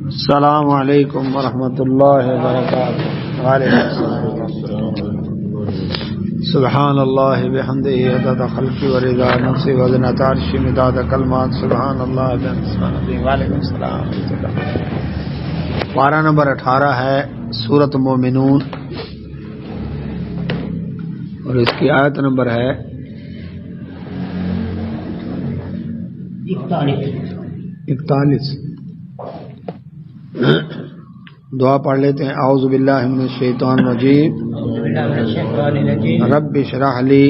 السلام علیکم ورحمۃ اللہ وبرکاتہ۔ وعلیکم السلام۔ سبحان اللہ بحمدہ عدد خلقہ ورضا نفسہ وزنۃ عرشہ مداد کلمات سبحان اللہ بحمدہ۔ وعلیکم السلام۔ پارہ نمبر 18 ہے سورۃ مومنون اور اس کی آیت نمبر ہے 41۔ دعا پڑھ لیتے ہیں۔ اعوذ باللہ من الشیطان الرجیم، رب اشرح لی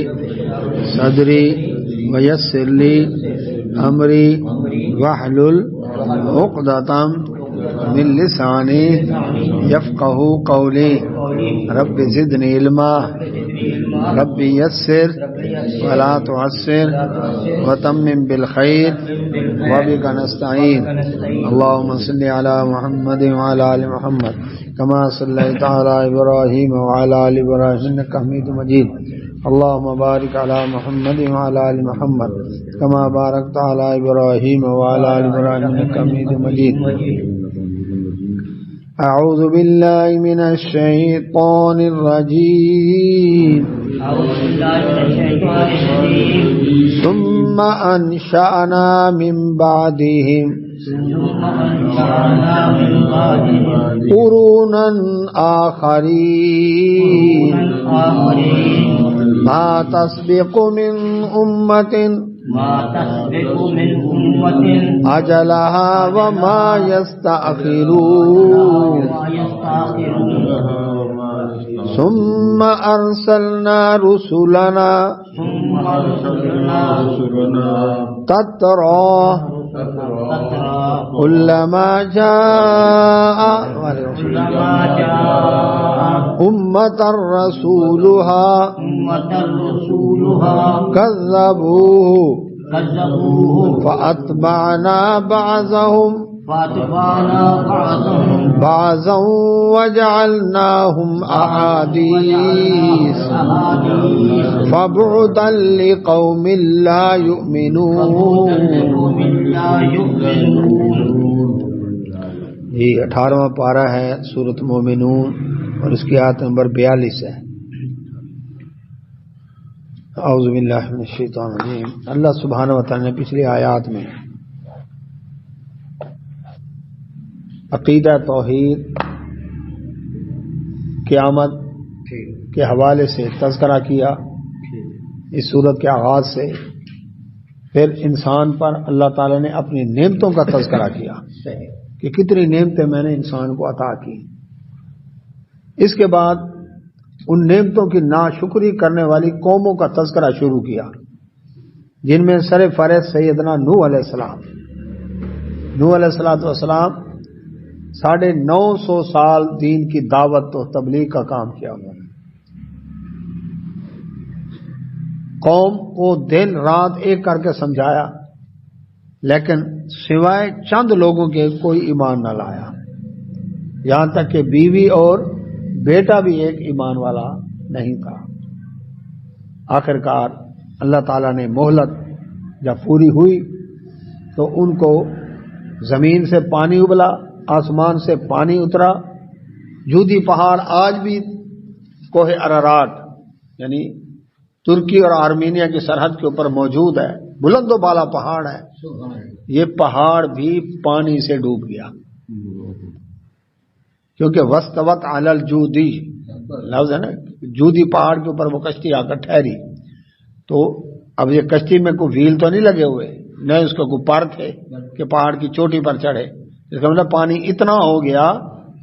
صدری ویسر لی امری واحلل عقدۃ من لسانی یفقہوا قولی رب زدنی علما رب یسر ولا تعسر وتمم بالخیر وبک نستعین اللهم صل علی محمد وعلی آل محمد کما صلیت علی ابراہیم وعلی آل ابراہیم انک حمید مجید اللهم بارک علی محمد وعلی آل محمد کما بارکت علی ابراہیم وعلی آل ابراہیم انک حمید مجید۔ اعوذ باللہ من الشیطان الرجیم ثم انشأنا من بعدهم قرونا آخرین ما تسبق من امة أجلها وما يستأخرون ثم أرسلنا رسلنا تترى كلما جاء أمة رسولها كذبوه فأتبعنا بعضهم بعضا وجعلناهم أحاديث فبعدا لقوم لا يؤمنون۔ یہ 18واں پارہ ہے سورۃ مومنون اور اس کی آیت نمبر 42 ہے۔ اعوذ باللہ من الشیطان الرجیم۔ اللہ سبحانہ وتعالی نے پچھلی آیات میں عقیدہ توحید قیامت کے حوالے سے تذکرہ کیا اس سورت کے آغاز سے، پھر انسان پر اللہ تعالی نے اپنی نعمتوں کا تذکرہ کیا کہ کتنی نعمتیں میں نے انسان کو عطا کی۔ اس کے بعد ان نعمتوں کی ناشکری کرنے والی قوموں کا تذکرہ شروع کیا، جن میں سر فہرست سیدنا نوح علیہ السلام۔ نوح علیہ السلام 950 سال دین کی دعوت و تبلیغ کا کام کیا انہوں نے۔ قوم کو دن رات ایک کر کے سمجھایا، لیکن سوائے چند لوگوں کے کوئی ایمان نہ لایا، یہاں تک کہ بیوی اور بیٹا بھی ایک ایمان والا نہیں تھا۔ آخرکار اللہ تعالیٰ نے مہلت جب پوری ہوئی تو ان کو زمین سے پانی ابلا، آسمان سے پانی اترا۔ جودی پہاڑ آج بھی کوہ ارارات یعنی ترکی اور آرمینیا کی سرحد کے اوپر موجود ہے، بلند و بالا پہاڑ ہے۔ یہ پہاڑ بھی پانی سے ڈوب گیا، کیونکہ وستوت علی الجودی لفظ ہے نا، جودی پہاڑ کے اوپر وہ کشتی آ کر ٹھہری۔ تو اب یہ کشتی میں کوئی ویل تو نہیں لگے ہوئے، نہ اس کو کوئی پر تھے کہ پہاڑ کی چوٹی پر چڑھے۔ اس کا مطلب پانی اتنا ہو گیا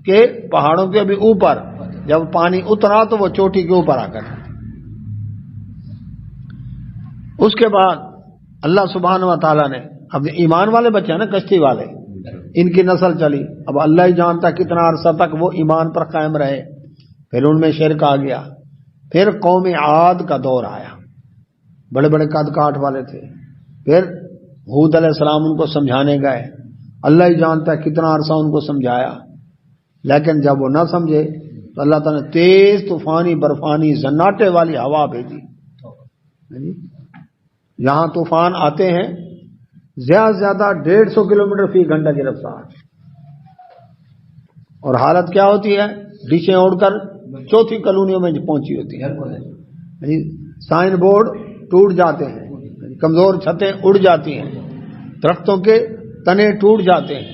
کہ پہاڑوں کے ابھی اوپر جب پانی اترا تو وہ چوٹی کے اوپر آ کر۔ اس کے بعد اللہ سبحانہ و تعالیٰ نے اب ایمان والے بچے ہیں نا کشتی والے، ان کی نسل چلی۔ اب اللہ ہی جانتا کتنا عرصہ تک وہ ایمان پر قائم رہے، پھر ان میں شرک آ گیا۔ پھر قوم عاد کا دور آیا، بڑے بڑے قد کاٹ والے تھے۔ پھر ہود علیہ السلام ان کو سمجھانے گئے، اللہ ہی جانتا ہے کتنا عرصہ ان کو سمجھایا، لیکن جب وہ نہ سمجھے تو اللہ تعالیٰ نے تیز طوفانی برفانی زناٹے والی ہوا بھیجی۔ یہاں طوفان آتے ہیں زیادہ سے زیادہ 150 کلومیٹر فی گھنٹہ کی رفتار، اور حالت کیا ہوتی ہے؟ ڈشیں اڑ کر چوتھی کالونیوں میں پہنچی ہوتی ہے، سائن بورڈ ٹوٹ جاتے ہیں، کمزور چھتیں اڑ جاتی ہیں، درختوں کے تنے ٹوٹ جاتے ہیں،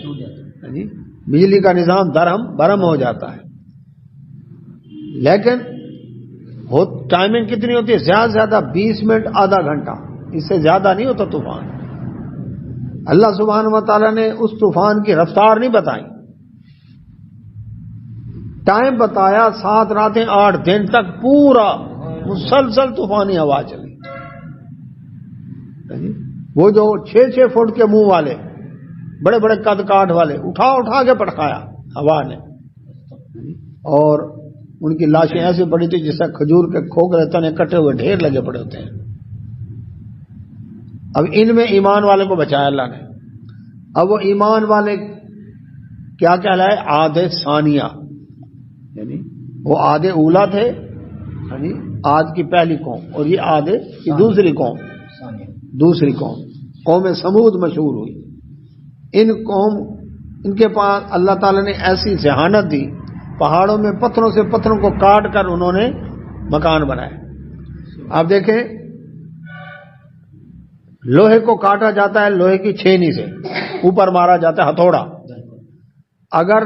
بجلی کا نظام درہم برہم ہو جاتا ہے۔ لیکن ٹائمنگ کتنی ہوتی ہے؟ زیادہ سے زیادہ 20 منٹ آدھا گھنٹہ، اس سے زیادہ نہیں ہوتا طوفان۔ اللہ سبحانہ و تعالیٰ نے اس طوفان کی رفتار نہیں بتائی، ٹائم بتایا 7 راتیں 8 دن تک پورا مسلسل طوفانی ہوا چلی۔ وہ جو 6-6 فٹ کے منہ والے بڑے بڑے قد کاٹ والے اٹھا کے پٹکایا ہوا نے، اور ان کی لاشیں ایسے پڑی تھی جیسے کھجور کے کھوکھرے تنے کٹے ہوئے ڈھیر لگے پڑے ہوتے ہیں۔ اب ان میں ایمان والے کو بچایا اللہ نے۔ اب وہ ایمان والے کیا کہلائے؟ عاد ثانیہ، یعنی وہ عاد اولا تھے، یعنی عاد کی پہلی قوم، اور یہ عاد کی دوسری قوم قوم سمود مشہور ہوئی۔ ان کے پاس اللہ تعالیٰ نے ایسی ذہانت دی، پہاڑوں میں پتھروں سے پتھروں کو کاٹ کر انہوں نے مکان بنائے۔ آپ دیکھیں لوہے کو کاٹا جاتا ہے لوہے کی چھینی سے، اوپر مارا جاتا ہے ہتھوڑا۔ اگر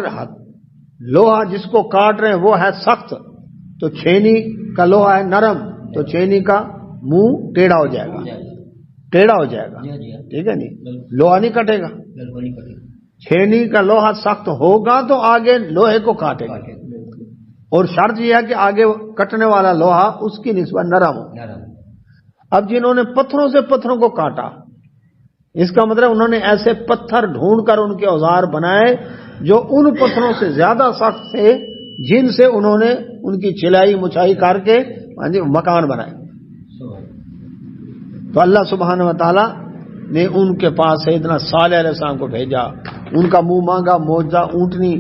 لوہا جس کو کاٹ رہے ہیں وہ ہے سخت تو چھینی کا لوہا ہے نرم، تو چھینی کا منہ ٹیڑھا ہو جائے گا، ٹھیک ہے نہیں؟ لوہا نہیں کٹے گا۔ چھینی کا لوہا سخت ہوگا تو آگے لوہے کو کاٹے گا، اور شرط یہ ہے کہ آگے کٹنے والا لوہا اس کی نسبت نرم ہو۔ اب جنہوں نے پتھروں سے پتھروں کو کاٹا، اس کا مطلب انہوں نے ایسے پتھر ڈھونڈ کر ان کے اوزار بنائے جو ان پتھروں سے زیادہ سخت تھے، جن سے انہوں نے ان کی چلائی مچائی کر کے مکان بنائے۔ تو اللہ سبحانہ و تعالیٰ نے ان کے پاس سیدنا صالح علیہ السلام کو بھیجا، ان کا منہ مانگا معجزہ اونٹنی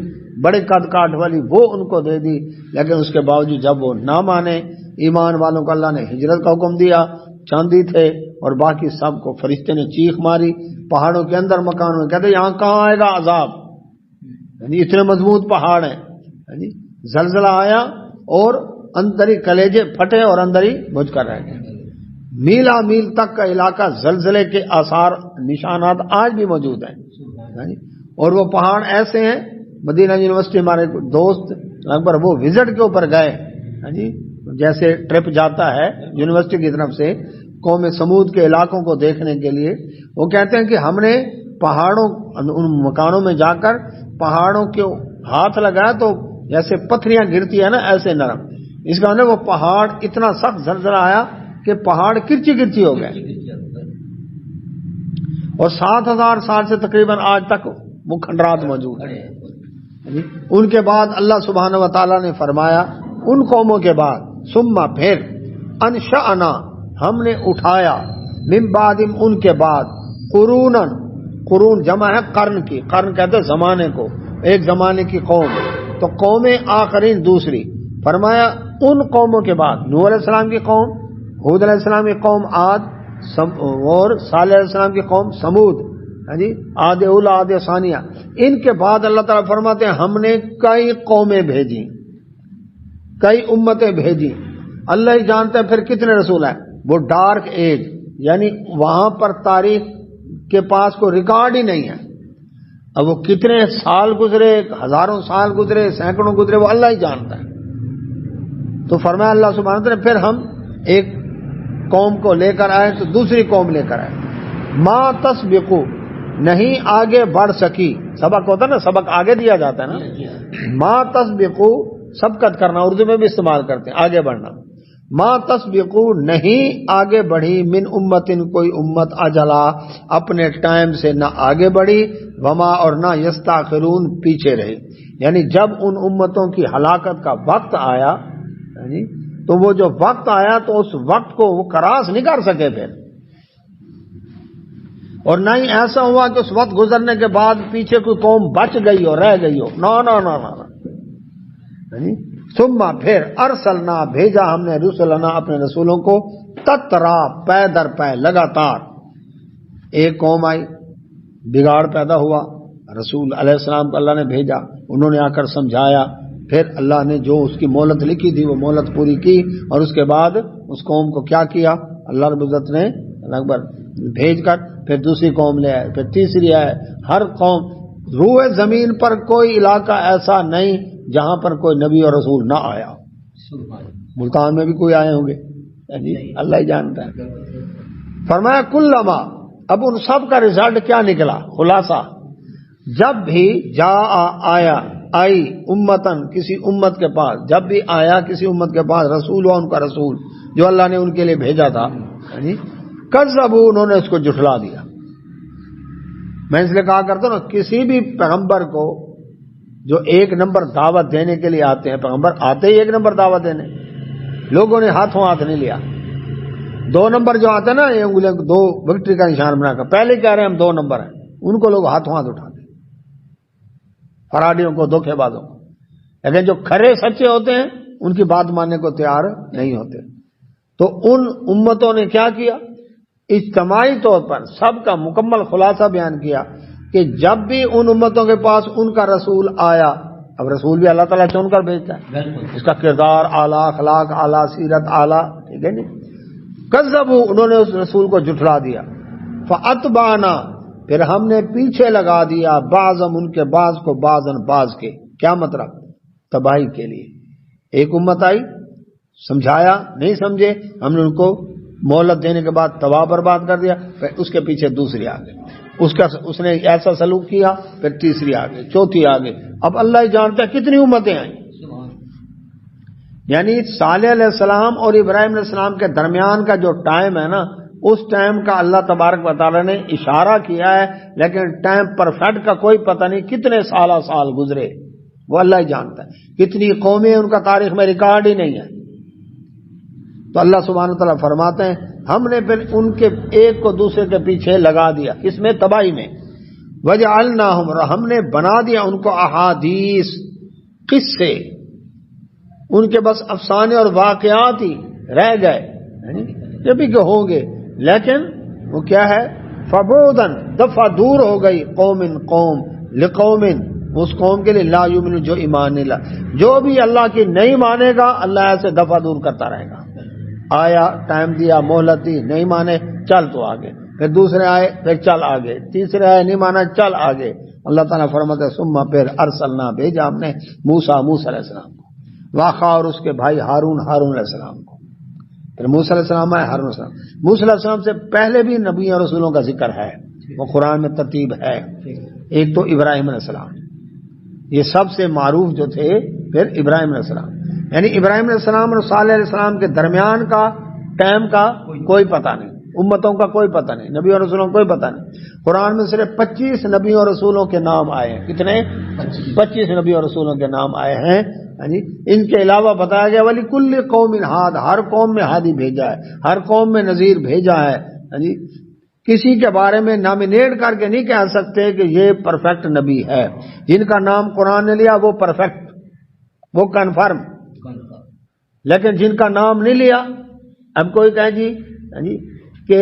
بڑے قد کاٹ والی وہ ان کو دے دی، لیکن اس کے باوجود جب وہ نہ مانے، ایمان والوں کو اللہ نے ہجرت کا حکم دیا، چاندی تھے اور باقی سب کو فرشتے نے چیخ ماری پہاڑوں کے اندر مکان میں، کہتے یہاں کہاں آئے گا عذاب، یعنی اتنے مضبوط پہاڑ ہیں، یعنی زلزلہ آیا اور اندر ہی کلیجے پھٹے اور اندر ہی بجھ کر رہ گئے۔ میلا میل تک کا علاقہ زلزلے کے آثار نشانات آج بھی موجود ہیں، اور وہ پہاڑ ایسے ہیں، مدینہ یونیورسٹی ہمارے دوست اکبر وہ وزٹ کے اوپر گئے، جیسے ٹرپ جاتا ہے یونیورسٹی کی طرف سے قوم سمود کے علاقوں کو دیکھنے کے لیے، وہ کہتے ہیں کہ ہم نے پہاڑوں ان مکانوں میں جا کر پہاڑوں کے ہاتھ لگایا تو جیسے پتھریاں گرتی ہے نا ایسے نرم، اس کا مطلب وہ پہاڑ اتنا سخت زلزلہ آیا کہ پہاڑ کرچی کرچی ہو گئے، اور 7000 سال سے تقریباً آج تک وہ کھنڈرات موجود ہیں۔ ان کے بعد اللہ سبحانہ و تعالیٰ نے فرمایا ان قوموں کے بعد ثم پھر انشأنا ہم نے اٹھایا من بعدہم ان کے بعد قروناً، قرون جمع ہے قرن کی، قرن کہتے ہیں زمانے کو، ایک زمانے کی قوم، تو قومیں آخرین دوسری، فرمایا ان قوموں کے بعد نوح علیہ السلام کی قوم، ہود علیہ السلام کی قوم عاد، اور صالح علیہ السلام کی قوم سمود، عاد اولا عاد ثانیہ، ان کے بعد اللہ تعالیٰ فرماتے ہیں ہم نے کئی قومیں بھیجی، کئی امتیں بھیجی، اللہ ہی جانتا ہے پھر کتنے رسول ہیں۔ وہ ڈارک ایج، یعنی وہاں پر تاریخ کے پاس کوئی ریکارڈ ہی نہیں ہے، اب وہ کتنے سال گزرے، ہزاروں سال گزرے، سینکڑوں گزرے، وہ اللہ ہی جانتا ہے۔ تو فرمایا اللہ سبحانہ وتعالی پھر ہم ایک قوم کو لے کر آئے تو دوسری قوم لے کر آئے، ما تسبقو نہیں آگے بڑھ سکی، سبق ہوتا ہے نا، سبق آگے دیا جاتا ہے نا، ما تسبقو سبقت کرنا اردو میں بھی استعمال کرتے ہیں، آگے بڑھنا، ما تسبقو نہیں آگے بڑھی من امتن کوئی امت اجلا اپنے ٹائم سے نہ آگے بڑھی، وما اور نہ یستاخرون پیچھے رہی، یعنی جب ان امتوں کی ہلاکت کا وقت آیا تو وہ جو وقت آیا تو اس وقت کو وہ کراس نہیں کر سکے پھر، اور نہ ہی ایسا ہوا کہ اس وقت گزرنے کے بعد پیچھے کوئی قوم بچ گئی ہو، رہ گئی ہو، نہ ثم پھر ارسلنا بھیجا ہم نے رسلنا اپنے رسولوں کو تترا پے در پے لگاتار، ایک قوم آئی بگاڑ پیدا ہوا، رسول علیہ السلام کو اللہ نے بھیجا، انہوں نے آ کر سمجھایا، پھر اللہ نے جو اس کی مہلت لکھی تھی وہ مہلت پوری کی، اور اس کے بعد اس قوم کو کیا کیا اللہ رب العزت نے اکبر بھیج کر پھر دوسری قوم لے آئے، پھر تیسری آئے۔ ہر قوم، روئے زمین پر کوئی علاقہ ایسا نہیں جہاں پر کوئی نبی اور رسول نہ آیا۔ ملتان میں بھی کوئی آئے ہوں گے، اللہ ہی جانتا ہے۔ فرمایا کلما، اب ان سب کا رزلٹ کیا نکلا، خلاصہ، جب بھی جا آئی امتن، کسی امت کے پاس، جب بھی آیا کسی امت کے پاس رسول ہوا ان کا رسول جو اللہ نے ان کے لیے بھیجا تھا، کذبوا، انہوں نے اس کو جھٹلا دیا۔ میں اس لیے کہا کرتا ہوں نا، کسی بھی پیغمبر کو جو ایک نمبر دعوت دینے کے لیے آتے ہیں، پیغمبر آتے ہی ایک نمبر دعوت دینے، لوگوں نے ہاتھوں ہاتھ نہیں لیا۔ دو نمبر جو آتے ہیں نا، یہ انگلیاں دو وکٹری کا نشان بنا کر پہلے کہہ رہے ہیں ہم 2 نمبر ہیں، ان کو لوگ ہاتھوں ہاتھ اٹھاتے ہیں، فراڈیوں کو، دھوکے بازوں کو۔ لیکن جو کھرے سچے ہوتے ہیں ان کی بات ماننے کو تیار نہیں ہوتے۔ تو ان امتوں نے کیا کیا، اجتماعی طور پر سب کا مکمل خلاصہ بیان کیا کہ جب بھی ان امتوں کے پاس ان کا رسول آیا، اب رسول بھی اللہ تعالیٰ چن کر بھیجتا ہے، اس کا کردار اعلیٰ، اخلاق اعلیٰ، سیرت اعلیٰ، ٹھیک ہے نہیں، کذبوا، انہوں نے اس رسول کو جھٹلا دیا، فاتبعنا، پھر ہم نے پیچھے لگا دیا، بعضم، ان کے بعض کو، بعضن، بعض کے، کیا مطلب، تباہی کے لیے۔ ایک امت آئی، سمجھایا، نہیں سمجھے، ہم نے ان کو مہلت دینے کے بعد تباہ برباد کر دیا، پھر اس کے پیچھے دوسری آ گئی، اس نے ایسا سلوک کیا، پھر تیسری آ گئی، چوتھی آ گئی، اب اللہ ہی جانتا ہے کتنی امتیں آئیں۔ یعنی صالح علیہ السلام اور ابراہیم علیہ السلام کے درمیان کا جو ٹائم ہے نا، اس ٹائم کا اللہ تبارک و تعالیٰ نے اشارہ کیا ہے، لیکن ٹائم پرفیکٹ کا کوئی پتہ نہیں، کتنے سال گزرے وہ اللہ ہی جانتا ہے، کتنی قومیں ان کا تاریخ میں ریکارڈ ہی نہیں ہے۔ تو اللہ سبحانہ وتعالیٰ فرماتے ہیں ہم نے پھر ان کے ایک کو دوسرے کے پیچھے لگا دیا، اس میں تباہی میں، وجعلناہم، ہم نے بنا دیا ان کو احادیث، قصے، ان کے بس افسانے اور واقعات ہی رہ گئے، یہ بھی کہ ہوں گے، لیکن وہ کیا ہے، فبعدن، دفع دور ہو گئی، قوم لقوم، اس قوم کے لیے لا یؤمن، جو ایمان نہیں لا، جو بھی اللہ کی نہیں مانے گا اللہ ایسے دفع دور کرتا رہے گا۔ آیا، ٹائم دیا، مہلت دی، نہیں مانے، چل تو آگے، پھر دوسرے آئے، پھر چل آگے، تیسرے آئے، نہیں مانا، چل آگے۔ اللہ تعالیٰ فرماتے ہیں ثم، پھر ارسلنا، بھیجا ہم نے موسیٰ علیہ السلام کو، واخا، اور اس کے بھائی ہارون علیہ السلام کو، پھر موسیٰ علیہ السلام آئے، ہارون علیہ السلام۔ موسیٰ علیہ السلام سے پہلے بھی نبی اور رسولوں کا ذکر ہے، وہ قرآن میں ترتیب ہے۔ ایک تو ابراہیم علیہ السلام، یہ سب سے معروف جو تھے، پھر ابراہیم علیہ السلام، یعنی ابراہیم علیہ السلام اور صالح علیہ السلام کے درمیان کا ٹائم کا کوئی پتہ نہیں، امتوں کا کوئی پتہ نہیں، نبی اور رسولوں کا کوئی پتہ نہیں۔ قرآن میں صرف 25 نبی اور رسولوں کے نام آئے ہیں، کتنے؟ 25 نبی اور رسولوں کے نام آئے ہیں۔ ان کے علاوہ بتایا گیا وَلِكُلِّ قَوْمٍ ہاد، ہر قوم میں ہادی بھیجا ہے، ہر قوم میں نذیر بھیجا ہے۔ کسی کے بارے میں نامینیٹ کر کے نہیں کہہ سکتے کہ یہ پرفیکٹ نبی ہے، جن کا نام قرآن نے لیا وہ پرفیکٹ، وہ کنفرم، لیکن جن کا نام نہیں لیا، اب کوئی کہے جی کہ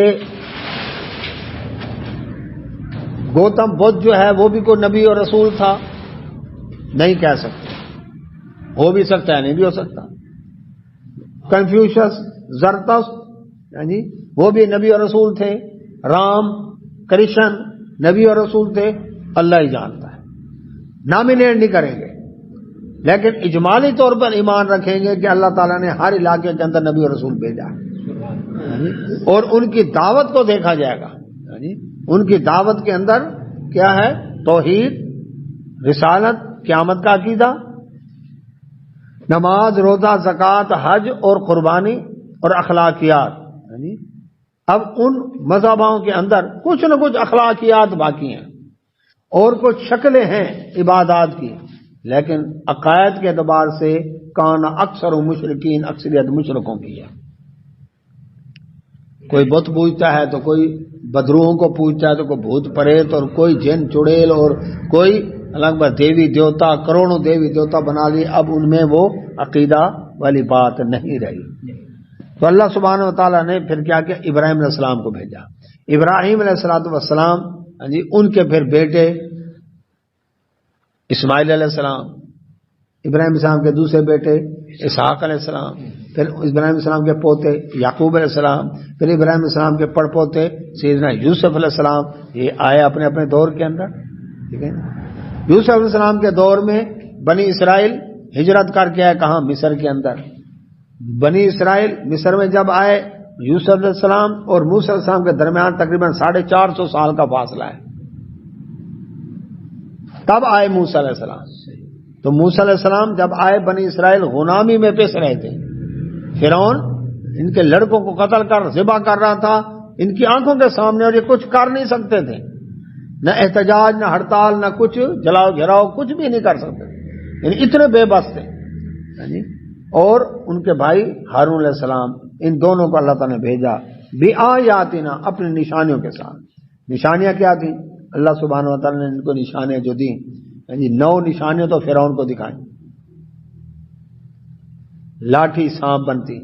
گوتم بدھ جو ہے وہ بھی کوئی نبی اور رسول تھا، نہیں کہہ سکتے، ہو بھی سکتا ہے نہیں بھی ہو سکتا۔ کنفیوشس، زرتشت وہ بھی نبی اور رسول تھے، رام، کرشن نبی اور رسول تھے، اللہ ہی جانتا ہے، نامینیٹ نہیں کریں گے، لیکن اجمالی طور پر ایمان رکھیں گے کہ اللہ تعالیٰ نے ہر علاقے کے اندر نبی اور رسول بھیجا ہے، اور ان کی دعوت کو دیکھا جائے گا۔ ان کی دعوت کے اندر کیا ہے؟ توحید، رسالت، قیامت کا عقیدہ، نماز، روزہ، زکوٰۃ، حج اور قربانی اور اخلاقیات۔ اب ان مذہبوں کے اندر کچھ نہ کچھ اخلاقیات باقی ہیں اور کچھ شکلیں ہیں عبادات کی، لیکن عقائد کے اعتبار سے کان اکثر مشرکین، اکثریت مشرکوں کی ہے۔ کوئی بت پوجتا ہے تو کوئی بدروحوں کو پوجتا ہے، تو کوئی بھوت پریت، اور کوئی جن چڑیل، اور کوئی الگ بات دیوی دیوتا، کروڑوں دیوی دیوتا بنا لی۔ اب ان میں وہ عقیدہ والی بات نہیں رہی۔ تو اللہ سبحانہ وتعالیٰ نے پھر کیا کیا؟ ابراہیم علیہ السلام کو بھیجا۔ ابراہیم علیہ السلام ان کے پھر بیٹے اسماعیل علیہ السلام، ابراہیم السلام کے دوسرے بیٹے اسحاق علیہ السلام، پھر ابراہیم السلام کے پوتے یعقوب علیہ السلام، پھر ابراہیم السلام کے پڑ پوتے سیدنا یوسف علیہ السلام. یہ آئے اپنے اپنے دور کے اندر. ٹھیک ہے. یوسف علیہ السلام کے دور میں بنی اسرائیل ہجرت کر کے آئے کہاں؟ مصر کے اندر. بنی اسرائیل مصر میں جب آئے، یوسف علیہ السلام اور موسیٰ علیہ السلام کے درمیان تقریباً 450 سال کا فاصلہ ہے. تب آئے موسیٰ علیہ السلام. تو موسیٰ علیہ السلام جب آئے بنی اسرائیل غلامی میں پس رہے تھے. فرعون ان کے لڑکوں کو قتل کر ذبح کر رہا تھا ان کی آنکھوں کے سامنے، اور یہ کچھ کر نہیں سکتے تھے. نہ احتجاج، نہ ہڑتال، نہ کچھ جلاؤ گھراؤ، کچھ بھی نہیں کر سکتے. یعنی اتنے بے بس تھے. اور ان کے بھائی ہارون علیہ السلام، ان دونوں کو اللہ تعالیٰ نے بھیجا بِآیاتنا، اپنی نشانیوں کے ساتھ. نشانیاں کیا تھیں؟ اللہ سبحانہ و تعالیٰ نے ان کو نشانیاں جو دیں، 9 نشانیاں تو فرعون کو دکھائیں. لاٹھی سانپ بنتی،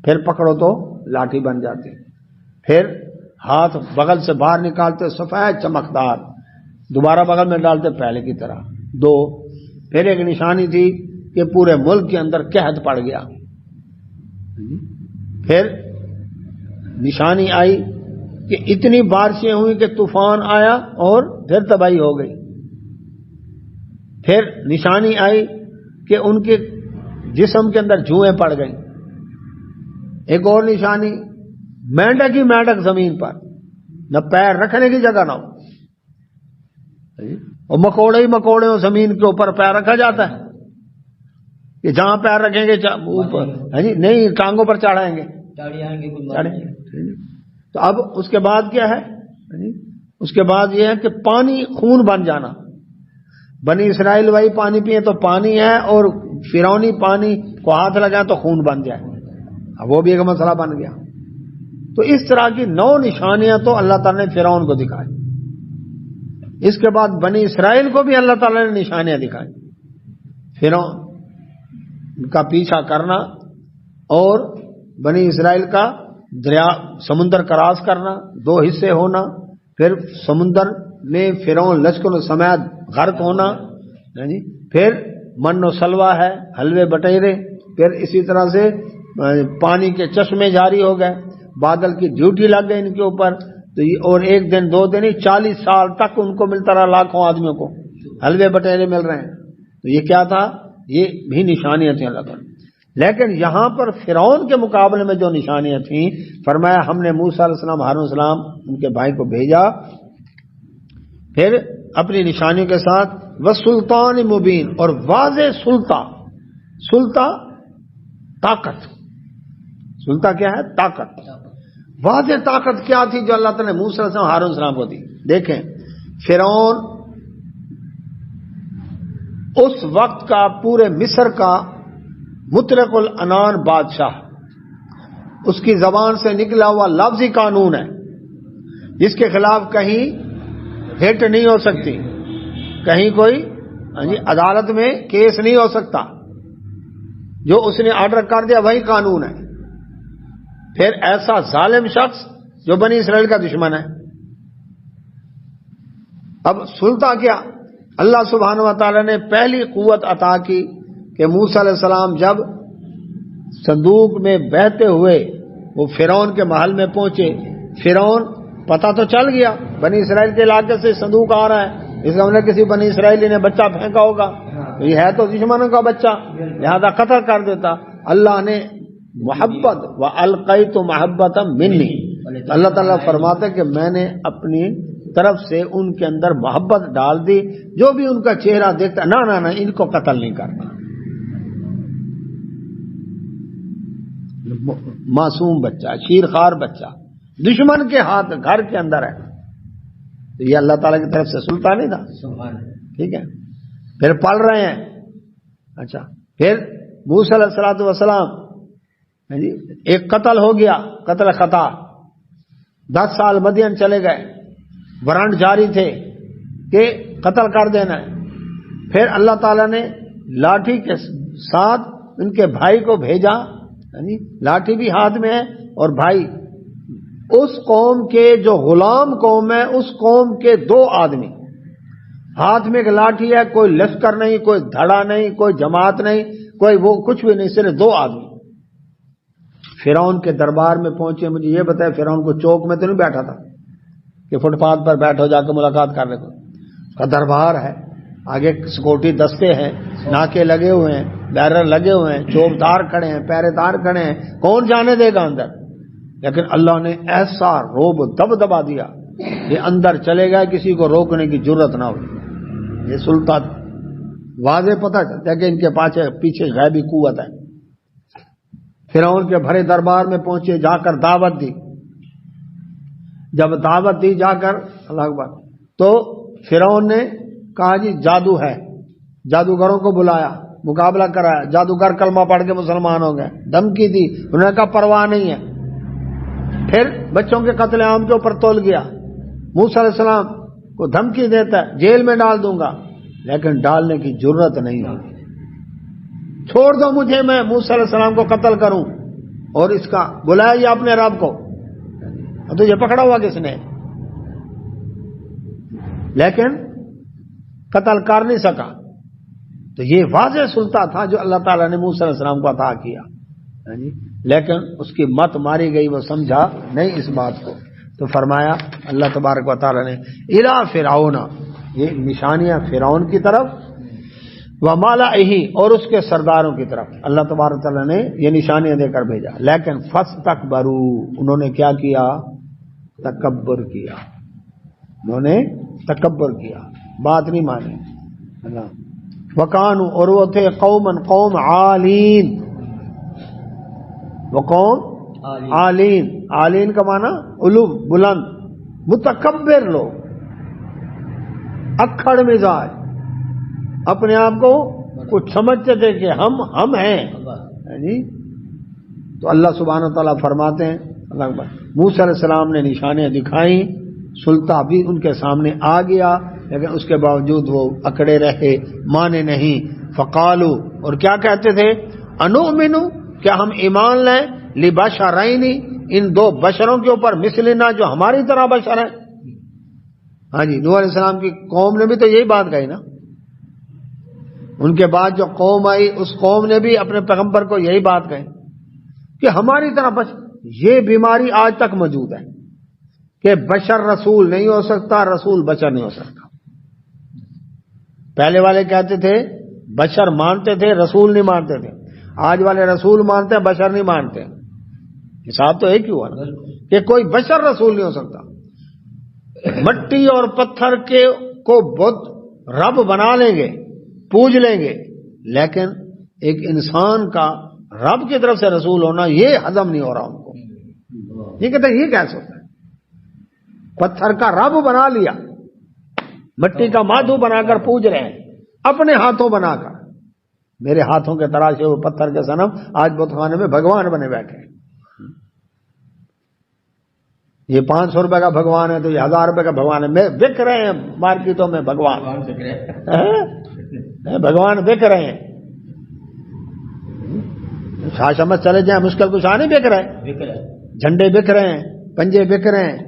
پھر پکڑو تو لاٹھی بن جاتی، پھر ہاتھ بغل سے باہر نکالتے سفید چمکدار، دوبارہ بغل میں ڈالتے پہلے کی طرح 2. پھر ایک نشانی تھی کہ پورے ملک کے اندر قحط پڑ گیا. پھر نشانی آئی کہ اتنی بارشیں ہوئی کہ طوفان آیا اور پھر تباہی ہو گئی. پھر نشانی آئی کہ ان کے جسم کے اندر جوئیں پڑ گئیں. ایک اور نشانی، مینڈک ہی مینڈک زمین پر، نہ پیر رکھنے کی جگہ نہ ہو، اور مکوڑے ہی مکوڑے ہو زمین کے اوپر پیر رکھا جاتا ہے کہ جہاں پیر رکھیں گے اوپر نہیں ٹانگوں پر چڑھائیں گے. تو اب اس کے بعد کیا ہے؟ اس کے بعد یہ ہے کہ پانی خون بن جانا. بنی اسرائیل وہی پانی پیے تو پانی ہے، اور فرعونی پانی کو ہاتھ لگائیں تو خون بن جائے. اب وہ بھی ایک مسئلہ بن گیا. تو اس طرح کی 9 نشانیاں تو اللہ تعالیٰ نے فرعون کو دکھائی. اس کے بعد بنی اسرائیل کو بھی اللہ تعالیٰ نے نشانیاں دکھائی. فرعون کا پیچھا کرنا اور بنی اسرائیل کا دریا سمندر کراس کرنا، 2 حصے ہونا، پھر سمندر میں فرعون لشکر سمیت غرق ہونا، پھر من و سلوہ ہے، حلوے بٹیرے، پھر اسی طرح سے پانی کے چشمے جاری ہو گئے، بادل کی ڈیوٹی لگ گئی ان کے اوپر. تو یہ اور 1 دن 2 دن ہی 40 سال تک ان کو ملتا رہا، لاکھوں آدمیوں کو حلوے بٹیرے مل رہے ہیں. تو یہ کیا تھا؟ یہ بھی نشانیاں تھیں اللہ تعالیٰ. لیکن یہاں پر فرعون کے مقابلے میں جو نشانیاں تھیں، فرمایا ہم نے موسیٰ علیہ السلام، ہارون علیہ السلام ان کے بھائی کو بھیجا، پھر اپنی نشانیوں کے ساتھ وسلطان مبین، اور واضح سلطہ طاقت. سلطہ کیا ہے؟ طاقت. واضح طاقت کیا تھی جو اللہ تعالیٰ نے موسیٰ علیہ السلام، ہارون علیہ السلام کو دی؟ دیکھیں، فرعون اس وقت کا پورے مصر کا مطلق العنان بادشاہ، اس کی زبان سے نکلا ہوا لفظی قانون ہے جس کے خلاف کہیں ہٹ نہیں ہو سکتی، کہیں کوئی عدالت میں کیس نہیں ہو سکتا. جو اس نے آرڈر کر دیا وہی قانون ہے. پھر ایسا ظالم شخص جو بنی اسرائیل کا دشمن ہے. اب سلطہ کیا؟ اللہ سبحانہ و تعالی نے پہلی قوت عطا کی کہ موسیٰ علیہ السلام جب صندوق میں بہتے ہوئے وہ فرعون کے محل میں پہنچے، فرعون پتہ تو چل گیا بنی اسرائیل کے علاقے سے صندوق آ رہا ہے، اس کا مطلب کسی بنی اسرائیلی نے بچہ پھینکا ہوگا، یہ ہے تو دشمنوں کا بچہ، لہذا قتل کر دیتا. اللہ نے محبت وَأَلْقَيْتُ مَحَبَّةً مِّنِّي، اللہ تعالیٰ فرماتے کہ میں نے اپنی طرف سے ان کے اندر محبت ڈال دی، جو بھی ان کا چہرہ دیکھتا نہ ان کو قتل نہیں کرنا. معصوم بچہ، شیرخوار بچہ، دشمن کے ہاتھ گھر کے اندر ہے، تو یہ اللہ تعالیٰ کی طرف سے سلطان نہیں تھا. ٹھیک ہے. پھر پل رہے ہیں. اچھا، پھر موسیٰ علیہ الصلوۃ والسلام ایک قتل ہو گیا، قتل خطا. 10 سال مدین چلے گئے، وارنٹ جاری تھے کہ قتل کر دینا ہے. پھر اللہ تعالیٰ نے لاٹھی کے ساتھ ان کے بھائی کو بھیجا، لاٹھی بھی ہاتھ میں ہے اور بھائی. اس قوم کے جو غلام قوم ہے، اس قوم کے 2 آدمی ہاتھ میں ایک لاٹھی ہے، کوئی لشکر نہیں، کوئی دھڑا نہیں، کوئی جماعت نہیں، کوئی وہ کچھ بھی نہیں، صرف 2 آدمی فرعون کے دربار میں پہنچے۔ مجھے یہ بتایا فرعون کو چوک میں تو نہیں بیٹھا تھا کہ فٹ پاتھ پر بیٹھو جا کے ملاقات کرنے کو، اس کا دربار ہے، آگے سکورٹی دستے ہیں، ناکے لگے ہوئے ہیں، بیرر لگے ہوئے ہیں، چوبدار کھڑے ہیں، پہرے دار کھڑے ہیں، کون جانے دے گا اندر؟ لیکن اللہ نے ایسا روب دبدبا دیا کہ اندر چلے گا، کسی کو روکنے کی جرت نہ ہوئی۔ یہ سلطان واضح پتہ چلتا ہے کہ ان کے پیچھے غیبی قوت ہے۔ فرعون کے بھرے دربار میں پہنچے، جا کر دعوت دی۔ جب دعوت دی جا کر اللہ اکبر، تو فرعون نے کہا جی جادو ہے، جادوگروں کو بلایا، مقابلہ کرایا، جادوگر کلمہ پڑھ کے مسلمان ہو گئے، دھمکی دی، انہوں نے کہا پرواہ نہیں ہے۔ پھر بچوں کے قتل عام کے اوپر تول گیا، موسیٰ علیہ السلام کو دھمکی دیتا ہے جیل میں ڈال دوں گا، لیکن ڈالنے کی جرت نہیں ہوگی، چھوڑ دو مجھے، میں موسیٰ علیہ السلام کو قتل کروں، اور اس کا بلایا یہ اپنے رب کو، تو یہ پکڑا ہوا کس نے؟ لیکن قتل کر نہیں سکا۔ تو یہ واضح سلطہ تھا جو اللہ تعالیٰ نے موسیٰ علیہ السلام کو عطا کیا، لیکن اس کی مت ماری گئی، وہ سمجھا نہیں اس بات کو۔ تو فرمایا اللہ تبارک و تعالیٰ نے الی فرعون، یہ نشانیاں فرعون کی طرف، وملئہ اور اس کے سرداروں کی طرف اللہ تبارک و تعالیٰ نے یہ نشانیاں دے کر بھیجا، لیکن فاستکبروا، انہوں نے کیا کیا؟ تکبر کیا، انہوں نے تکبر کیا، بات نہیں مانی۔ وکانوا، اور وہ تھے قوم عالین، وہ قوم عالین، عالین کا معنی علو، بلند، متکبر لوگ، اکھڑ مزاج، اپنے آپ کو کچھ سمجھتے تھے کہ ہم ہیں جی۔ تو اللہ سبحانہ و تعالیٰ فرماتے ہیں اللہ اکبر، موسیٰ علیہ السلام نے نشانیاں دکھائیں، سلطہ بھی ان کے سامنے آ گیا، لیکن اس کے باوجود وہ اکڑے رہے، مانے نہیں۔ فقالو، اور کیا کہتے تھے؟ انؤمن، کیا ہم ایمان لیں؟ لبشرین، ان 2 بشروں کے اوپر، مثلنا، جو ہماری طرح بشر ہیں۔ ہاں جی، نوح علیہ السلام کی قوم نے بھی تو یہی بات کہی نا، ان کے بعد جو قوم آئی اس قوم نے بھی اپنے پیغمبر کو یہی بات کہی کہ ہماری طرح بشر۔ یہ بیماری آج تک موجود ہے کہ بشر رسول نہیں ہو سکتا، رسول بشر نہیں ہو سکتا۔ پہلے والے کہتے تھے بشر مانتے تھے، رسول نہیں مانتے تھے، آج والے رسول مانتے ہیں، بشر نہیں مانتے۔ حساب تو ایک ہی ہوا نا کہ کوئی بشر رسول نہیں ہو سکتا۔ مٹی اور پتھر کے کو بت رب بنا لیں گے، پوج لیں گے، لیکن ایک انسان کا رب کی طرف سے رسول ہونا یہ ہضم نہیں ہو رہا ان کو۔ یہ کہتے ہیں یہ کیسے ہوتا ہے؟ پتھر کا رب بنا لیا، مٹی کا مادھو بنا کر پوج رہے ہیں، اپنے ہاتھوں بنا کر۔ میرے ہاتھوں کے تراشے ہوئے پتھر کے صنم آج بت خانے میں بھگوان بنے بیٹھے ہیں۔ یہ 500 روپے کا بھگوان ہے تو یہ 1000 روپے کا بھگوان ہے، میں بک رہے ہیں مارکیٹوں میں بھگوان، بھگوان بک رہے ہیں۔ شاہ سمجھ چلے جائیں، مشکل کشا نہیں بک رہے، جھنڈے بک رہے ہیں، پنجے بک رہے ہیں،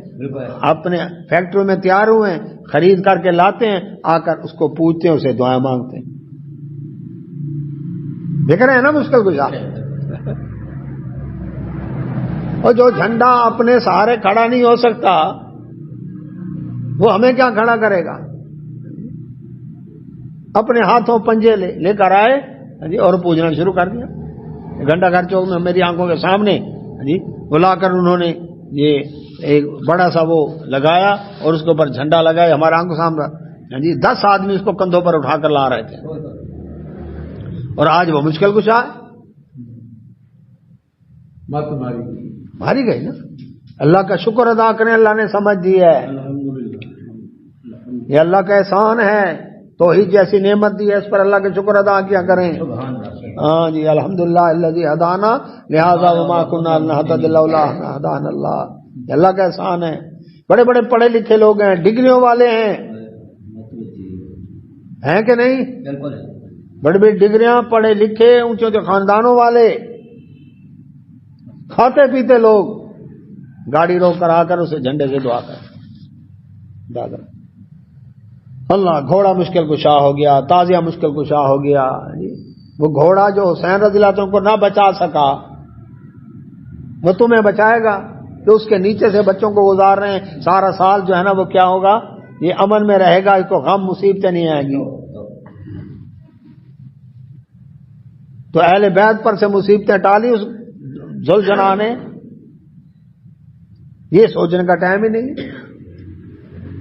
اپنے فیکٹریوں میں تیار ہوئے ہیں، خرید کر کے لاتے ہیں، آ کر اس کو پوجتے ہیں، اسے دعائیں مانگتے ہیں، بک رہے ہیں نا مشکل کشا۔ اور جو جھنڈا اپنے سہارے کھڑا نہیں ہو سکتا وہ ہمیں کیا کھڑا کرے گا؟ اپنے ہاتھوں پنجے لے کر آئے جی اور پوجنا شروع کر دیا۔ گھنٹہ گھر چوک میں میری آنکھوں کے سامنے جی بلا کر انہوں نے یہ ایک بڑا سا وہ لگایا اور اس کے اوپر جھنڈا لگایا، ہمارے آنکھوں سامنے جی 10 آدمی اس کو کندھوں پر اٹھا کر لا رہے تھے، اور آج وہ مشکل کشا ہے، ماری گئی نا۔ اللہ کا شکر ادا کریں، اللہ نے سمجھ دی ہے، یہ اللہ کا احسان ہے، توحید جیسی نعمت دی ہے، اس پر اللہ کا شکر ادا کیا کریں۔ ہاں جی، الحمدللہ الذی ہدانا لہذا وما کنا لنہتدی لولا ان ہدانا اللہ، یہ اللہ کا احسان ہے۔ بڑے بڑے پڑھے لکھے لوگ ہیں، ڈگریوں والے ہیں کہ نہیں؟ بڑی بڑی ڈگریاں، پڑھے لکھے، اونچے اونچے خاندانوں والے، کھاتے پیتے لوگ، گاڑی روک کر آ کر اسے جھنڈے سے دعا کر اللہ گھوڑا مشکل کشا ہو گیا، تازیہ مشکل کشا ہو گیا. وہ گھوڑا جو حسین رضی اللہ عنہ کو نہ بچا سکا وہ تمہیں بچائے گا. جو اس کے نیچے سے بچوں کو گزار رہے ہیں سارا سال جو ہے نا وہ کیا ہوگا، یہ امن میں رہے گا، اس کو غم مصیبتیں نہیں آئیں گی. تو اہل بیت پر سے مصیبتیں ٹالی اس ذوالجناح نے. یہ سوچنے کا ٹائم ہی نہیں.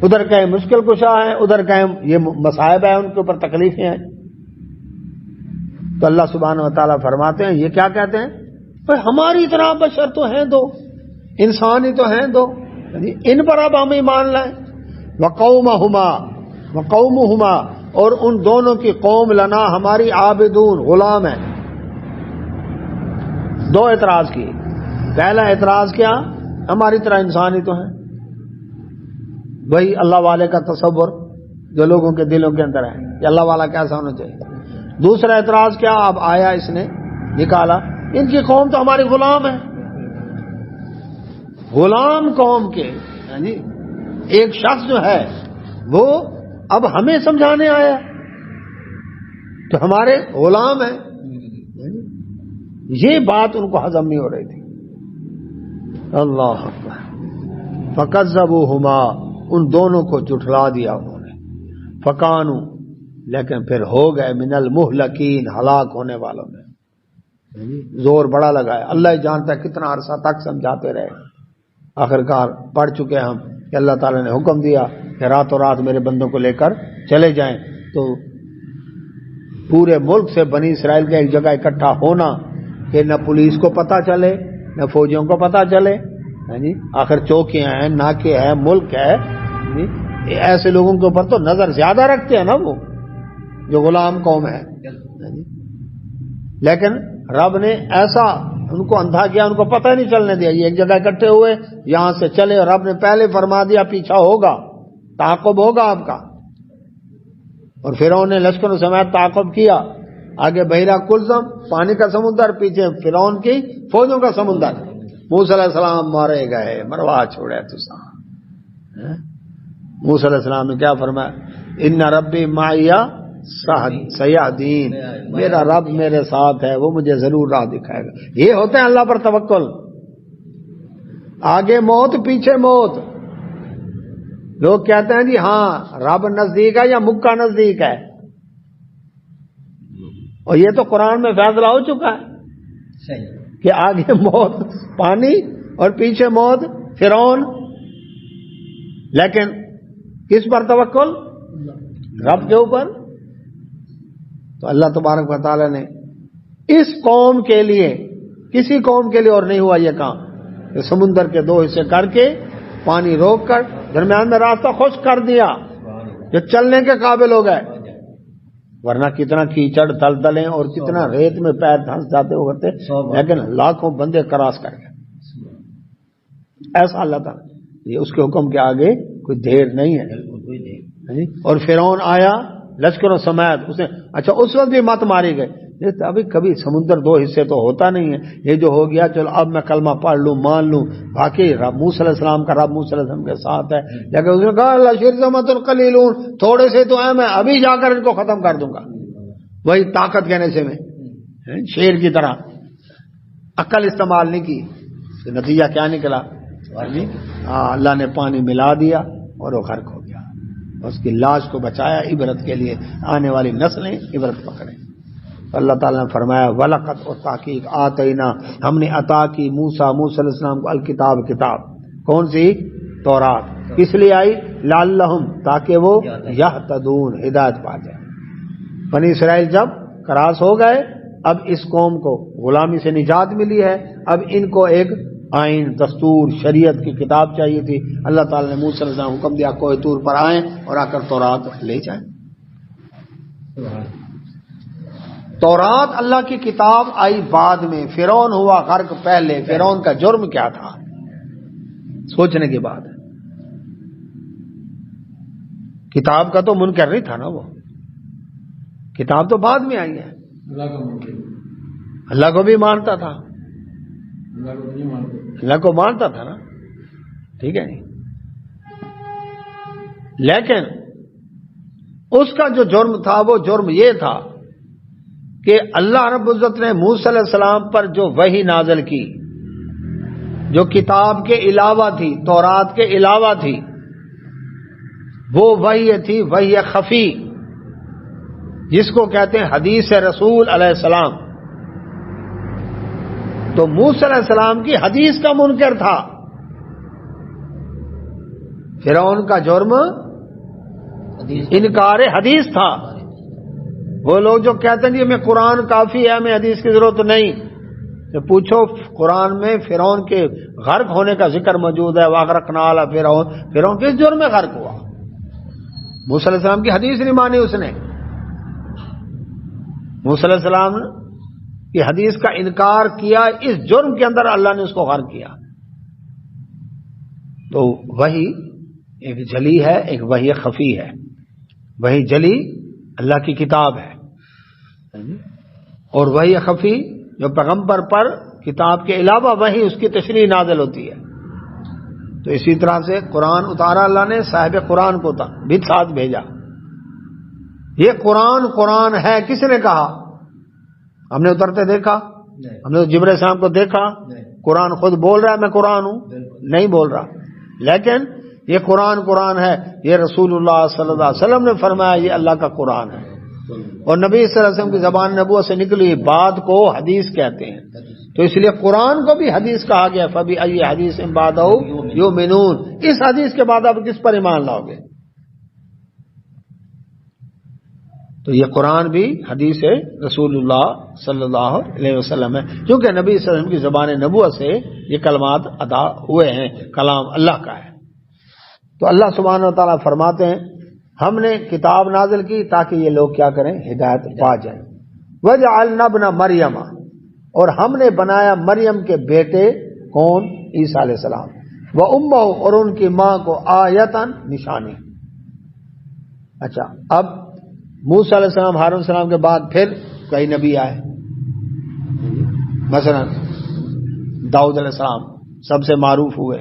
ادھر کہیں مشکل کشا ہے، ادھر کہیں یہ مصائب ہے، ان کے اوپر تکلیفیں ہیں. تو اللہ سبحانہ و تعالیٰ فرماتے ہیں یہ کیا کہتے ہیں، ہماری طرح بشر تو ہیں دو، انسان ہی تو ہیں دو، ان پر اب ہم ایمان لائیں. وقومہما اور ان دونوں کی قوم لنا ہماری عابدون غلام ہیں. دو اعتراض کی. پہلا اعتراض کیا، ہماری طرح انسان ہی تو ہیں. وہی اللہ والے کا تصور جو لوگوں کے دلوں کے اندر ہے کہ اللہ والا کیسا ہونا چاہیے. دوسرا اعتراض کیا، اب آیا اس نے نکالا، ان کی قوم تو ہماری غلام ہے. غلام قوم کے یعنی ایک شخص جو ہے وہ اب ہمیں سمجھانے آیا تو ہمارے غلام ہیں. یہ بات ان کو ہضم نہیں ہو رہی تھی. اللہ اکبر. فکذبوہما ان دونوں کو جھٹلا دیا انہوں نے. فکانو لیکن پھر ہو گئے من المہلکین ہلاک ہونے والوں میں. زور بڑا لگایا. اللہ ہی جانتا ہے کتنا عرصہ تک سمجھاتے رہے. آخرکار پڑھ چکے ہم کہ اللہ تعالیٰ نے حکم دیا کہ راتوں رات میرے بندوں کو لے کر چلے جائیں. تو پورے ملک سے بنی اسرائیل کا ایک جگہ اکٹھا ہونا کہ نہ پولیس کو پتہ چلے نہ فوجیوں کو پتہ چلے. آخر چوکیاں ہیں، ناکے ہیں، ملک ہے. ایسے لوگوں کے اوپر تو نظر زیادہ رکھتے ہیں نا وہ جو غلام قوم ہے. لیکن رب نے ایسا ان کو اندھا کیا، ان کو پتہ نہیں چلنے دیا. یہ ایک جگہ اکٹھے ہوئے، یہاں سے چلے اور رب نے پہلے فرما دیا پیچھا ہوگا، تعاقب ہوگا آپ کا. اور فرعون نے لشکروں سمیت تعاقب کیا. آگے بحیرہ کلزم پانی کا سمندر، پیچھے فرعون کی فوجوں کا سمندر. موسیٰ علیہ السلام مارے گئے، مروا چھوڑے تو موسیٰ علیہ السلام نے کیا فرمایا، ان ربی معی سیہدین، میرا رب میرے ساتھ ہے، وہ مجھے ضرور راہ دکھائے گا. یہ ہوتا ہے اللہ پر توکل. آگے موت پیچھے موت. لوگ کہتے ہیں جی ہاں رب نزدیک ہے یا مکہ نزدیک ہے، اور یہ تو قرآن میں فیصلہ ہو چکا ہے کہ آگے موت پانی اور پیچھے موت فرعون. لیکن کس پر توکل؟ رب کے اوپر. تو اللہ تبارک و تعالی نے اس قوم کے لیے، کسی قوم کے لیے اور نہیں ہوا یہ کام کہ سمندر کے دو حصے کر کے پانی روک کر درمیان میں راستہ خشک کر دیا جو چلنے کے قابل ہو گئے. ورنہ کتنا کیچڑ دلدلیں اور کتنا ریت میں پیر دھنس جاتے ہوتے، لیکن لاکھوں بندے کراس کر گئے. ایسا اللہ تعالیٰ، یہ اس کے حکم کے آگے کوئی دیر نہیں ہے. اور فرعون آیا لشکروں سمیت، اس نے اچھا اس وقت بھی مت ماری گئے. ابھی کبھی سمندر دو حصے تو ہوتا نہیں ہے. یہ جو ہو گیا چلو اب میں کلمہ پڑھ لوں مان لوں، باقی موسیٰ علیہ السلام کا رب موسیٰ علیہ السلام کے ساتھ ہے. لیکن اس نے کہا اللہ شرذمۃ القلیلون، تھوڑے سے تو ہے، میں ابھی جا کر ان کو ختم کر دوں گا. وہی طاقت کہنے سے میں شیر کی طرح عقل استعمال نہیں کی. نتیجہ کیا نکلا؟ اللہ نے پانی ملا دیا اور وہ غرق ہو گیا. اس کی لاش کو بچایا عبرت کے لیے، آنے والی نسلیں عبرت پکڑیں. اللہ تعالیٰ نے فرمایا وَلَقَدْ اور تحقیق آتینا ہم نے عطا کی موسیٰ علیہ السلام کو الکتاب کتاب. کون سی؟ تورات. کس لیے آئی؟ لعلہم تاکہ وہ یہتدون ہدایت پا جائے. بنی اسرائیل جب کراس ہو گئے، اب اس قوم کو غلامی سے نجات ملی ہے، اب ان کو ایک آئین دستور شریعت کی کتاب چاہیے تھی. اللہ تعالیٰ نے موسیٰ علیہ السلام حکم دیا کوہ طور پر آئیں اور آ کر تورات لے جائیں. تورات اللہ کی کتاب آئی بعد میں. فرعون ہوا غرق پہلے. فرعون کا جرم کیا تھا سوچنے کی بات ہے. کتاب کا تو منکر نہیں تھا نا، وہ کتاب تو بعد میں آئی ہے. اللہ کو بھی مانتا تھا، اللہ کو مانتا تھا نا، ٹھیک ہے. لیکن اس کا جو جرم تھا وہ جرم یہ تھا کہ اللہ رب العزت نے موسیٰ علیہ السلام پر جو وحی نازل کی، جو کتاب کے علاوہ تھی، تورات کے علاوہ تھی، وہ وحی تھی وحی خفی، جس کو کہتے ہیں حدیث رسول علیہ السلام۔ تو موسیٰ علیہ السلام کی حدیث کا منکر تھا۔ فرعون کا جرم انکار حدیث تھا۔ وہ لوگ جو کہتے ہیں ہمیں قرآن کافی ہے، ہمیں حدیث کی ضرورت نہیں، تو پوچھو قرآن میں فرعون کے غرق ہونے کا ذکر موجود ہے، وَأَغْرَقْنَا آلَ فِرْعَوْنَ۔ فرعون کس جرم میں غرق ہوا؟ موسیٰ علیہ السلام کی حدیث نہیں مانی اس نے۔ موسیٰ علیہ السلام کی حدیث کا انکار کیا، اس جرم کے اندر اللہ نے اس کو غرق کیا۔ تو وہی ایک جلی ہے، ایک وحی خفی ہے۔ وہی جلی اللہ کی کتاب ہے، اور وحی خفی جو پیغمبر پر کتاب کے علاوہ وحی اس کی تشریح نازل ہوتی ہے۔ تو اسی طرح سے قرآن اتارا اللہ نے، صاحب قرآن کو بھی ساتھ بھیجا۔ یہ قرآن ہے کس نے کہا؟ ہم نے اترتے دیکھا؟ ہم نے جبرائیل السلام کو دیکھا؟ قرآن خود بول رہا ہے میں قرآن ہوں؟ نہیں بول رہا، لیکن یہ قرآن ہے، یہ رسول اللہ صلی اللہ علیہ وسلم نے فرمایا یہ اللہ کا قرآن ہے، اور نبی صلی اللہ علیہ وسلم کی زبان نبوت سے نکلی بات کو حدیث کہتے ہیں۔ تو اس لیے قرآن کو بھی حدیث کہا گیا، فَبِأَيِّ حَدِيثٍ بَعْدَهُ يُؤْمِنُونَ۔ اس حدیث کے بعد آپ کس پر ایمان لاؤ گے؟ تو یہ قرآن بھی حدیث رسول اللہ صلی اللہ علیہ وسلم ہے، کیونکہ نبی صلی اللہ علیہ وسلم کی زبان نبوت سے یہ کلمات ادا ہوئے ہیں، کلام اللہ کا ہے۔ تو اللہ سبحانہ و تعالیٰ فرماتے ہیں ہم نے کتاب نازل کی تاکہ یہ لوگ کیا کریں؟ ہدایت پا جائیں۔ وَجَعَلْنَا ابْنَ مَرْيَمَ، اور ہم نے بنایا مریم کے بیٹے کون؟ عیسیٰ علیہ السلام، وَأُمَّهُ، اور ان کی ماں کو، آیتاً، نشانی۔ اچھا، اب موسیٰ علیہ السلام، ہارون علیہ السلام کے بعد پھر کئی نبی آئے، مثلا داؤد علیہ السلام سب سے معروف ہوئے،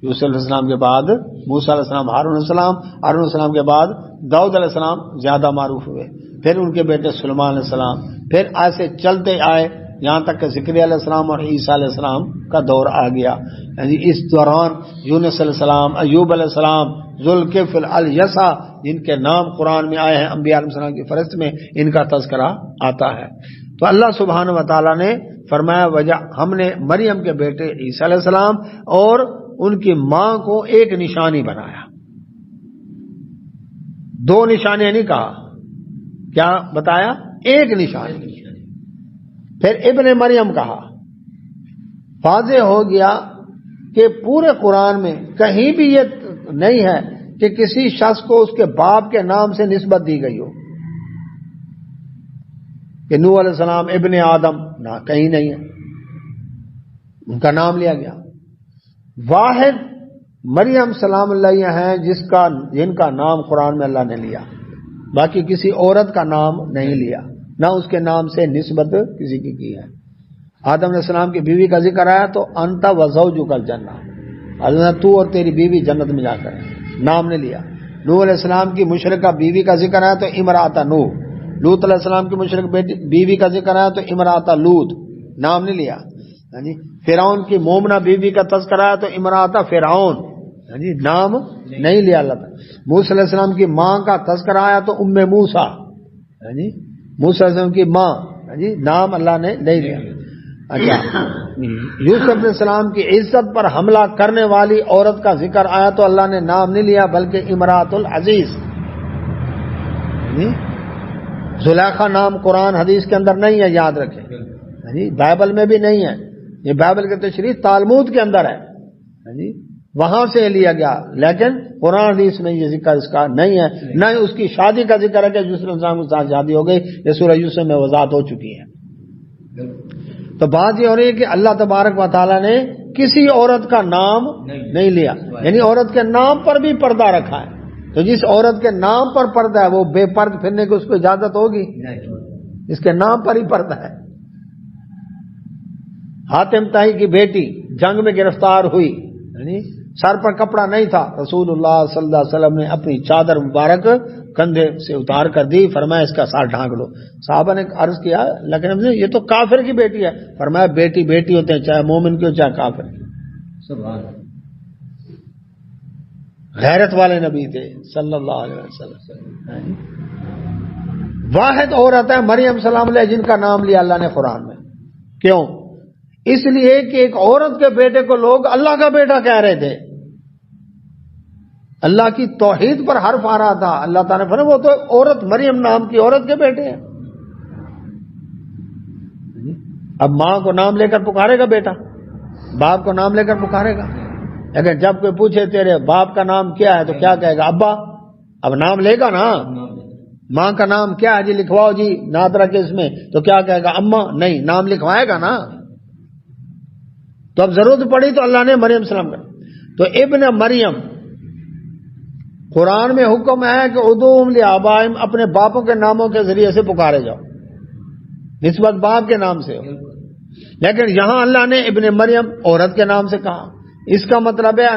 یوسف علیہ السلام کے بعد موسیٰ علیہ السلام، ہارون علیہ السلام، ہارون علیہ السلام کے بعد داؤد علیہ السلام زیادہ معروف ہوئے، پھر ان کے بیٹے سلیمان علیہ السلام، پھر ایسے چلتے آئے یہاں تک کہ زکریا علیہ السلام اور عیسیٰ علیہ السلام کا دور آ گیا۔ اس دوران یونس علیہ السلام، ایوب علیہ السلام، ذوالکفل، الیسع، جن کے نام قرآن میں آئے ہیں انبیاء علیہ السلام کی فہرست میں، ان کا تذکرہ آتا ہے۔ تو اللہ سبحانہ و تعالیٰ نے فرمایا ہم نے مریم کے بیٹے عیسیٰ علیہ السلام اور ان کی ماں کو ایک نشانی بنایا۔ دو نشانیاں نہیں کہا، کیا بتایا؟ ایک نشانی۔ پھر ابن مریم کہا۔ واضح ہو گیا کہ پورے قرآن میں کہیں بھی یہ نہیں ہے کہ کسی شخص کو اس کے باپ کے نام سے نسبت دی گئی ہو، کہ نوح علیہ السلام ابن آدم، نہ کہیں نہیں ہے، ان کا نام لیا گیا۔ واحد مریم سلام اللہ ہیں جن کا نام قرآن میں اللہ نے لیا، باقی کسی عورت کا نام نہیں لیا، نہ اس کے نام سے نسبت کسی کی ہے۔ آدم علیہ السلام کی بیوی کا ذکر آیا تو انت وزوجک الجنہ، اللہ تو اور تیری بیوی جنت میں جا کر، نام نے لیا۔ نوح علیہ السلام کی مشرکہ بیوی کا ذکر آیا تو امرأۃ نوح، لوط علیہ السلام کی مشرک بیوی کا ذکر آیا تو امرأۃ لوط، نام نہیں لیا۔ فرعون کی مومنہ بیوی کا تذکرہ آیا تو امرأۃ فرعون، نام نہیں لیا اللہ تعالیٰ۔ موسیٰ علیہ السلام کی ماں کا تذکرہ آیا تو ام موسیٰ، موسیٰ علیہ السلام کی ماں، نام اللہ نے نہیں لیا۔ اچھا، یوسف علیہ السلام کی عزت پر حملہ کرنے والی عورت کا ذکر آیا تو اللہ نے نام نہیں لیا بلکہ امرأۃ العزیز۔ زلیخا نام قرآن حدیث کے اندر نہیں ہے، یاد رکھیں، بائبل میں بھی نہیں ہے، یہ بائبل کی تشریح تالمود کے اندر ہے، وہاں سے لیا گیا، لیکن قرآن حدیث میں یہ ذکر اس کا نہیں ہے۔ نہ ہی اس کی شادی کا ذکر ہے کہ یوسف علیہ السلام کے ساتھ شادی ہو گئی، یہ سورہ یوسف میں وضاحت ہو چکی ہے۔ تو بات یہ ہو رہی ہے کہ اللہ تبارک و تعالیٰ نے کسی عورت کا نام نہیں لیا، یعنی عورت کے نام پر بھی پردہ رکھا ہے۔ تو جس عورت کے نام پر پردہ ہے وہ بے پرد پھرنے کی اس کو اجازت ہوگی؟ اس کے نام پر ہی پردہ ہے۔ حاتم طائی کی بیٹی جنگ میں گرفتار ہوئی، سر پر کپڑا نہیں تھا، رسول اللہ صلی اللہ علیہ وسلم نے اپنی چادر مبارک کندھے سے اتار کر دی، فرمایا اس کا سر ڈھانک لو۔ صحابہ نے عرض کیا لیکن یہ تو کافر کی بیٹی ہے، فرمایا بیٹی بیٹی ہوتے ہیں، چاہے مومن کی ہو چاہے کافر کی۔ سبحان اللہ، غیرت والے نبی تھے صلی اللہ علیہ وسلم۔ واحد عورت ہے مریم سلام علیہ جن کا نام لیا اللہ نے قرآن میں۔ کیوں؟ اس لیے کہ ایک عورت کے بیٹے کو لوگ اللہ کا بیٹا کہہ رہے تھے، اللہ کی توحید پر حرف آ رہا تھا۔ اللہ تعالیٰ نے فرمایا وہ تو عورت، مریم نام کی عورت کے بیٹے ہیں۔ اب ماں کو نام لے کر پکارے گا بیٹا، باپ کو نام لے کر پکارے گا، لیکن جب کوئی پوچھے تیرے باپ کا نام کیا ہے تو کیا کہے گا؟ ابا۔ اب نام لے گا نا، ماں کا نام کیا ہے جی لکھواؤ جی نادرا کے اس میں، تو کیا کہے گا؟ اماں۔ نہیں، نام لکھوائے گا نا۔ تو اب ضرورت پڑی تو اللہ نے مریم سلام کا، تو ابن مریم قرآن میں حکم ہے کہ ادعوہم لآبائہم، اپنے باپوں کے ناموں کے ذریعے سے پکارے جاؤ، نسبت باپ کے نام سے ہو۔ لیکن یہاں اللہ نے ابن مریم عورت کے نام سے کہا، اس کا مطلب ہے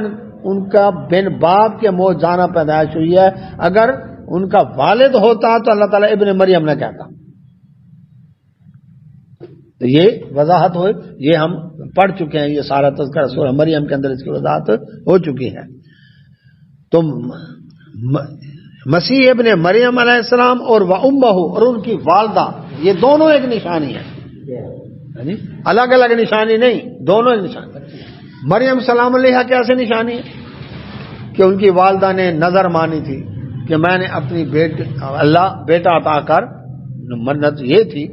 ان کا بن باپ کے منہ جانا پیدائش ہوئی ہے۔ اگر ان کا والد ہوتا تو اللہ تعالیٰ ابن مریم نہ کہتا۔ تو یہ وضاحت ہوئی، یہ ہم پڑھ چکے ہیں، یہ سارا تذکرہ سورہ مریم کے اندر اس کی وضاحت ہو چکی ہے۔ تو مسیح ابن مریم علیہ السلام اور وامہ، اور ان کی والدہ، یہ دونوں ایک نشانی ہے، الگ الگ نشانی نہیں، دونوں ایک نشانی۔ مریم سلام علیہ کیسے نشانی ہے کہ ان کی والدہ نے نظر مانی تھی کہ میں نے اپنی اللہ بیٹا عطا کر، منت یہ تھی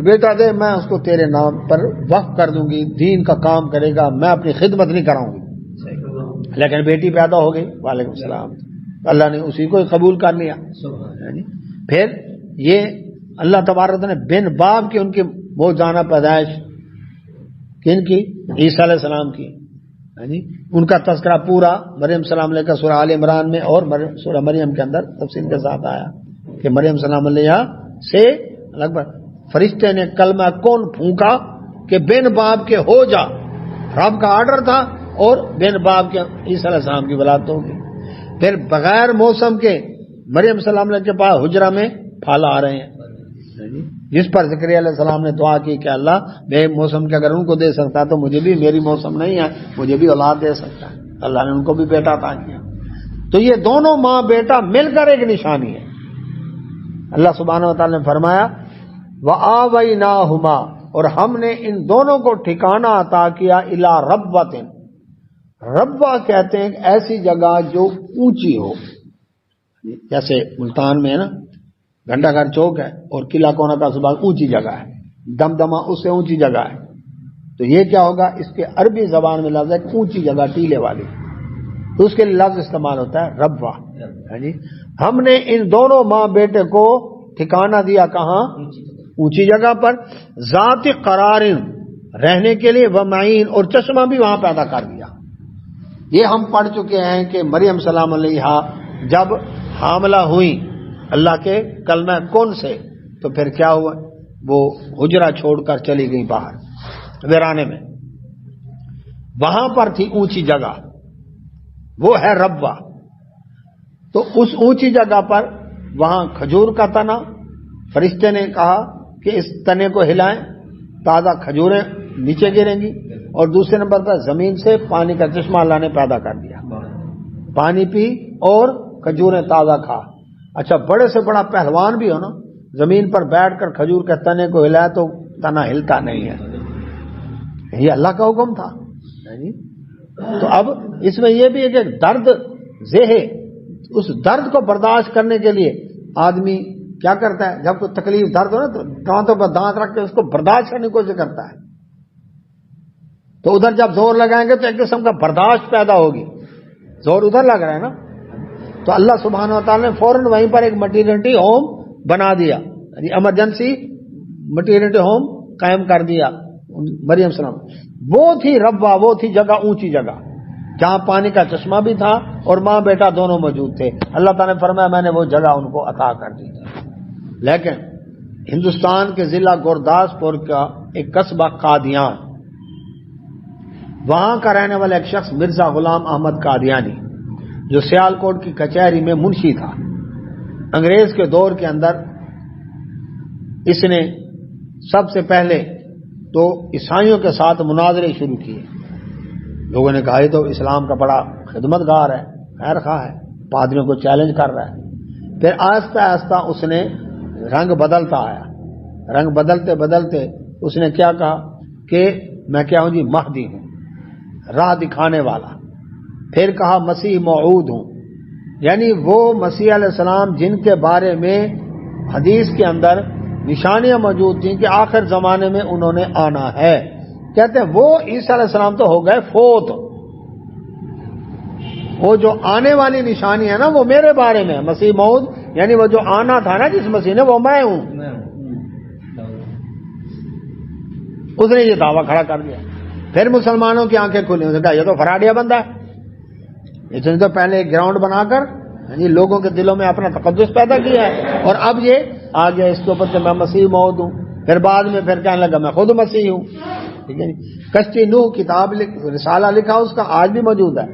بیٹا دے، میں اس کو تیرے نام پر وقف کر دوں گی، دین کا کام کرے گا، میں اپنی خدمت نہیں کراؤں گی۔ لیکن بیٹی پیدا ہو گئی، وعلیکم السلام، اللہ نے اسی کو قبول کر لیا۔ پھر یہ اللہ تبارک نے بن باپ کی ان کی وہ جانا پیدائش کن کی؟ عیسیٰ علیہ السلام کی۔ ان کا تذکرہ پورا مریم سلام علیہ کا سورہ آل عمران میں اور سورہ مریم کے اندر تفصیل کے ساتھ آیا کہ مریم سلام علیہ سے لگ بھگ فرشتے نے کلمہ کون پھونکا کہ بن باپ کے ہو جا، رب کا آرڈر تھا، اور بن باپ کے عیسیٰ علیہ السلام کی ولادت ہوگی۔ پھر بغیر موسم کے مریم سلام علیہ کے پاس حجرہ میں پھال آ رہے ہیں، جس پر زکریا علیہ السلام نے دعا کی کہ اللہ بے موسم کے اگر ان کو دے سکتا تو مجھے بھی، میری موسم نہیں ہے، مجھے بھی اولاد دے سکتا ہے۔ اللہ نے ان کو بھی بیٹا عطا کیا۔ تو یہ دونوں ماں بیٹا مل کر ایک نشانی ہے۔ اللہ سبحانہ و تعالی نے فرمایا وآویناہما، اور ہم نے ان دونوں کو ٹھکانہ عطا کیا الی ربوۃ، ربوہ کہتے ہیں ایسی جگہ جو اونچی ہو، جیسے ملتان میں ہے نا گھنٹہ گھر چوک ہے اور قلعہ کونا کا صبح اونچی جگہ ہے، دمدمہ اس سے اونچی جگہ ہے، تو یہ کیا ہوگا؟ اس کے عربی زبان میں لفظ ہے اونچی جگہ، ٹیلے والی، تو اس کے لیے لفظ استعمال ہوتا ہے ربوہ۔ ہم نے ان دونوں ماں بیٹے کو ٹھکانہ دیا کہاں؟ اونچی جگہ پر، ذات قرار، رہنے کے لیے، ومعین، اور چشمہ بھی وہاں پیدا کر دیا۔ یہ ہم پڑھ چکے ہیں کہ مریم سلام علیہ جب حاملہ ہوئی اللہ کے کلمہ کن سے، تو پھر کیا ہوا؟ وہ حجرہ چھوڑ کر چلی گئی باہر ویرانے میں، وہاں پر تھی اونچی جگہ، وہ ہے ربوہ۔ تو اس اونچی جگہ پر وہاں کھجور کا تنا، فرشتے نے کہا کہ اس تنے کو ہلائیں، تازہ کھجوریں نیچے گریں گی، اور دوسرے نمبر پر زمین سے پانی کا چشمہ اللہ نے پیدا کر دیا، پانی پی اور کھجوریں تازہ کھا۔ اچھا، بڑے سے بڑا پہلوان بھی ہو نا، زمین پر بیٹھ کر کھجور کے تنے کو ہلائے تو تنا ہلتا نہیں ہے، یہ اللہ کا حکم تھا۔ تو اب اس میں یہ بھی ہے کہ درد ذہ، اس درد کو برداشت کرنے کے لیے آدمی کیا کرتا ہے؟ جب کوئی تکلیف درد ہو نا تو دانتوں پر دانت رکھ کے اس کو برداشت کرنے کی کوشش کرتا ہے، تو ادھر جب زور لگائیں گے تو ایک قسم کا برداشت پیدا ہوگی، زور ادھر لگ رہا ہے نا، تو اللہ سبحانہ و تعالی نے فوراً وہیں پر ایک مٹرنٹی ہوم بنا دیا، یعنی ایمرجنسی مٹرنٹی ہوم قائم کر دیا مریم سلام۔ وہ تھی ربوہ، وہ تھی جگہ اونچی جگہ جہاں پانی کا چشمہ بھی تھا اور ماں بیٹا دونوں موجود تھے۔ اللہ تعالیٰ نے فرمایا میں نے وہ جگہ ان کو عطا کر دی۔ لیکن ہندوستان کے ضلع گورداسپور کا ایک قصبہ قادیان، وہاں کا رہنے والا ایک شخص مرزا غلام احمد قادیانی، جو سیالکوٹ کی کچہری میں منشی تھا، انگریز کے دور کے اندر اس نے سب سے پہلے تو عیسائیوں کے ساتھ مناظرے شروع کیے. لوگوں نے کہا یہ تو اسلام کا بڑا خدمت گار ہے، خیر خواہ ہے، پادریوں کو چیلنج کر رہا ہے. پھر آہستہ آہستہ اس نے رنگ بدلتا آیا. رنگ بدلتے بدلتے اس نے کیا کہا کہ میں کیا ہوں جی؟ مہدی ہوں، راہ دکھانے والا. پھر کہا مسیح موعود ہوں، یعنی وہ مسیح علیہ السلام جن کے بارے میں حدیث کے اندر نشانیاں موجود تھیں کہ آخر زمانے میں انہوں نے آنا ہے. کہتے ہیں وہ عیسیٰ علیہ السلام تو ہو گئے فوت، وہ جو آنے والی نشانی ہے نا وہ میرے بارے میں. مسیح موعود یعنی وہ جو آنا تھا نا جس مسیح نے، وہ میں ہوں. اس نے یہ دعویٰ کھڑا کر دیا. پھر مسلمانوں کی آنکھیں کھلی، انہوں نے کہا یہ تو فراڈیا بندہ ہے. اس نے تو پہلے ایک گراؤنڈ بنا کر لوگوں کے دلوں میں اپنا تقدس پیدا کیا ہے، اور اب یہ آ گیا اس کے اوپر سے میں مسیح موعود ہوں. پھر بعد میں پھر کہنے لگا میں خود مسیح ہوں. ٹھیک ہے جی. کشتی نوح کتاب رسالہ لکھا اس کا آج بھی موجود ہے.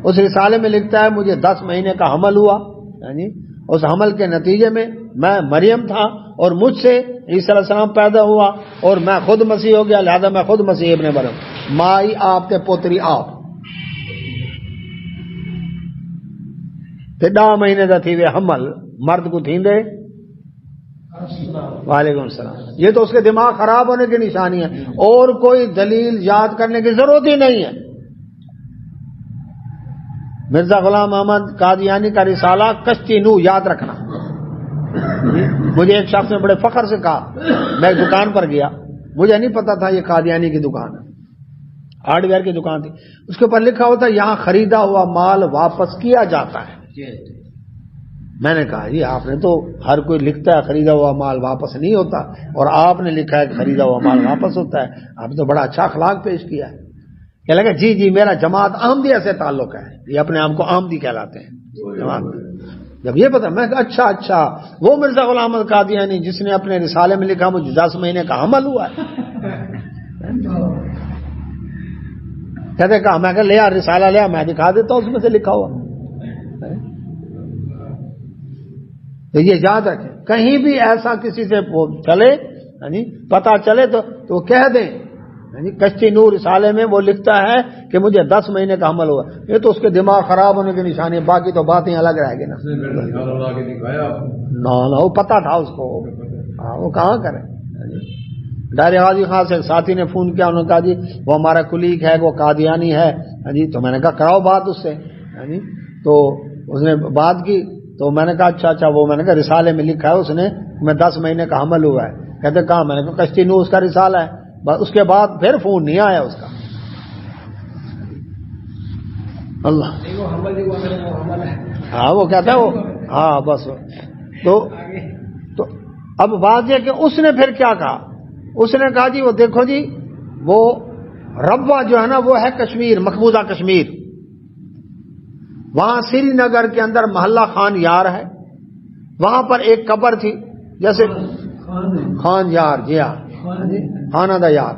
اس رسالے میں لکھتا ہے مجھے 10 مہینے کا حمل ہوا، اس حمل کے نتیجے میں میں مریم تھا اور مجھ سے عیسیٰ علیہ السلام پیدا ہوا اور میں خود مسیح ہو گیا، لہذا میں خود مسیح ابن مریم. مائی آپ تے پوتری آپ. پھر 10 مہینے کا تھی وہ حمل مرد کو تھیندے. وعلیکم السلام. یہ تو اس کے دماغ خراب ہونے کی نشانی ہے، اور کوئی دلیل یاد کرنے کی ضرورت ہی نہیں ہے. مرزا غلام احمد قادیانی کا رسالہ کشتی نوح یاد رکھنا. مجھے ایک شخص نے بڑے فخر سے کہا، میں ایک دکان پر گیا، مجھے نہیں پتا تھا یہ قادیانی کی دکان ہے، ہارڈ ویئر کی دکان تھی. اس کے اوپر لکھا ہوتا یہاں خریدا ہوا مال واپس کیا جاتا ہے. میں نے کہا جی آپ نے تو، ہر کوئی لکھتا ہے خریدا ہوا مال واپس نہیں ہوتا، اور آپ نے لکھا ہے کہ خریدا ہوا مال واپس ہوتا ہے. آپ نے تو بڑا اچھا اخلاق پیش کیا ہے. کہ لگا جی میرا جماعت احمدیہ سے تعلق ہے، یہ اپنے آپ کو احمدی کہلاتے ہیں جماعت. جب یہ پتا میں کہا اچھا وہ مرزا غلام احمد قادیانی جس نے اپنے رسالے میں لکھا مجھے 10 مہینے کا حمل ہوا ہے. کہتے کہا میں کہ لیا رسالہ لیا، میں دکھا دیتا ہوں اس میں سے لکھا ہوا. تو یہ یاد رکھیں کہیں بھی ایسا کسی سے چلے پتا چلے تو کہہ دیں کشتی نور رسالے میں وہ لکھتا ہے کہ مجھے 10 مہینے کا حمل ہوا. یہ تو اس کے دماغ خراب ہونے کی نشانی ہے، باقی تو باتیں الگ رہ گی نا. وہ پتا تھا اس کو، وہ کہاں کرے. ڈائر غازی خان سے ساتھی نے فون کیا، انہوں نے کہا جی وہ ہمارا کلیگ ہے وہ قادیانی ہے. تو میں نے کہا کراؤ بات اس سے. تو اس نے بات کی تو میں نے کہا اچھا وہ میں نے کہا رسالے میں لکھا ہے اس نے میں 10 مہینے کا حمل ہوا ہے. کہتے کہاں؟ میں نے کہا کشتی نو اس کا رسالہ ہے. اس کے بعد پھر فون نہیں آیا اس کا. اللہ ہاں وہ کہتا ہے وہ ہاں بس. تو اب بات یہ کہ اس نے پھر کیا کہا، اس نے کہا جی وہ دیکھو جی وہ ربوہ جو ہے نا وہ ہے کشمیر، مقبوضہ کشمیر. وہاں سری نگر کے اندر محلہ خان یار ہے، وہاں پر ایک قبر تھی جیسے خان یار. جی ہاں خانہ دا یار.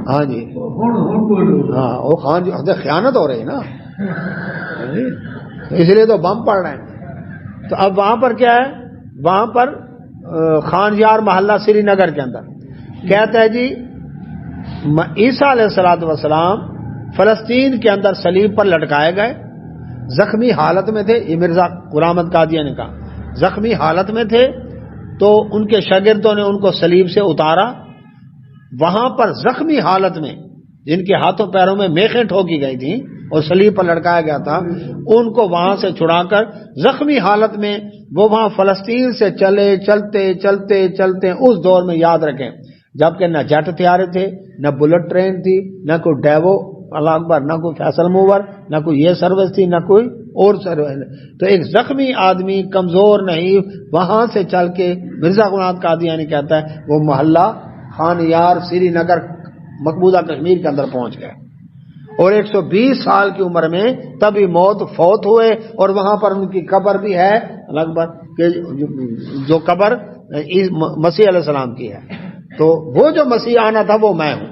ہاں جی ہاں وہ خان جو خیانت ہو رہی نا اس لیے تو بم پڑ رہے ہیں. تو اب وہاں پر کیا ہے، وہاں پر خان یار محلہ سری نگر کے اندر کہتا ہے جی عیسیٰ علیہ الصلوۃ والسلام فلسطین کے اندر صلیب پر لٹکائے گئے، زخمی حالت میں تھے. یہ مرزا غلام احمد قادیانی نے کہا زخمی حالت میں تھے تو ان کے شاگردوں نے ان کو صلیب سے اتارا. وہاں پر زخمی حالت میں جن کے ہاتھوں پیروں میں میخیں ٹھوکی گئی تھیں اور صلیب پر لٹکایا گیا تھا، ان کو وہاں سے چھڑا کر زخمی حالت میں وہ وہاں فلسطین سے چلتے اس دور میں یاد رکھیں جبکہ نہ جیٹ ہتھیار تھے، نہ بلٹ ٹرین تھی، نہ کوئی ڈیوو اللہ اکبر، نہ کوئی فیصل موور، نہ کوئی یہ سروس تھی، نہ کوئی اور سروس. تو ایک زخمی آدمی کمزور نہیں وہاں سے چل کے مرزا غلام قادیانی کہتا ہے وہ محلہ خان یار سری نگر مقبوضہ کشمیر کے اندر پہنچ گئے اور 120 سال کی عمر میں تبھی فوت ہوئے. اور وہاں پر ان کی قبر بھی ہے اللہ اکبر کہ جو قبر مسیح علیہ السلام کی ہے. تو وہ جو مسیح آنا تھا وہ میں ہوں.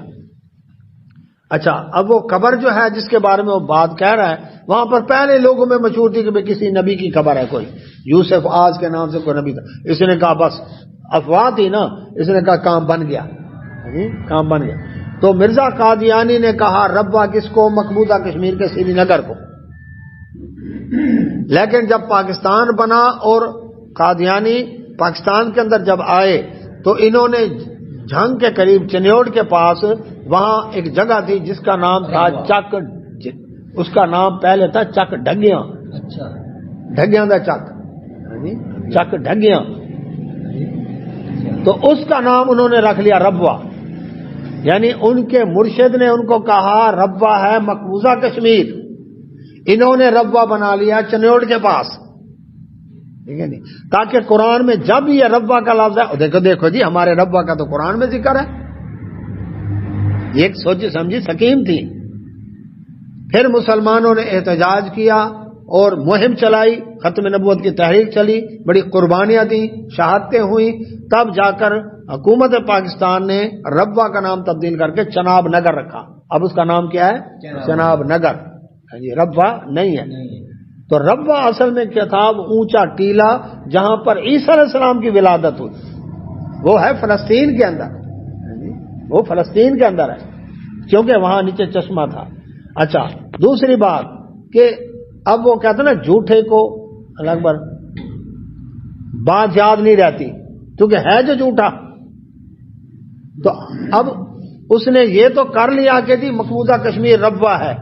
اچھا، اب وہ قبر جو ہے جس کے بارے میں وہ بات کہہ رہا ہے، وہاں پر پہلے لوگوں میں مشہور تھی کہ کسی نبی کی قبر ہے، کوئی یوسف آج کے نام سے کوئی نبی تھا، اس نے کہا بس افواہ تھی نا، اس نے کہا کام بن گیا، کام بن گیا۔ تو مرزا قادیانی نے کہا ربا کس کو؟ مقبوضہ کشمیر کے سری نگر کو۔ لیکن جب پاکستان بنا اور قادیانی پاکستان کے اندر جب آئے تو انہوں نے جھنگ کے قریب چنیوٹ کے پاس وہاں ایک جگہ تھی جس کا نام تھا چک، اس کا نام پہلے تھا چک ڈھگیاں، ڈھگیاں دا چک، چک ڈھگیاں، تو اس کا نام انہوں نے رکھ لیا ربوہ، یعنی ان کے مرشد نے ان کو کہا ربوہ ہے مقبوضہ کشمیر، انہوں نے ربوہ بنا لیا چنیوٹ کے پاس، ٹھیک ہے نہیں، تاکہ قرآن میں جب یہ ربوہ کا لفظ ہے، دیکھو دیکھو جی ہمارے ربوہ کا تو قرآن میں ذکر ہے، یہ ایک سوچی سمجھی سکیم تھی۔ پھر مسلمانوں نے احتجاج کیا اور مہم چلائی، ختم نبوت کی تحریک چلی، بڑی قربانیاں دیں، شہادتیں ہوئیں، تب جا کر حکومت پاکستان نے ربوہ کا نام تبدیل کر کے چناب نگر رکھا۔ اب اس کا نام کیا ہے؟ چناب نگر، ربوہ نہیں ہے۔ تو ربوہ اصل میں کیا تھا؟ اونچا ٹیلا جہاں پر عیسیٰ علیہ السلام کی ولادت ہوئی، وہ ہے فلسطین کے اندر، وہ فلسطین کے اندر ہے، کیونکہ وہاں نیچے چشمہ تھا۔ اچھا، دوسری بات کہ اب وہ کہتے ہیں نا جھوٹے کو اللہ اکبر بات یاد نہیں رہتی، کیونکہ ہے جو جھوٹا، تو اب اس نے یہ تو کر لیا کہ جی مقبوضہ کشمیر ربوہ ہے،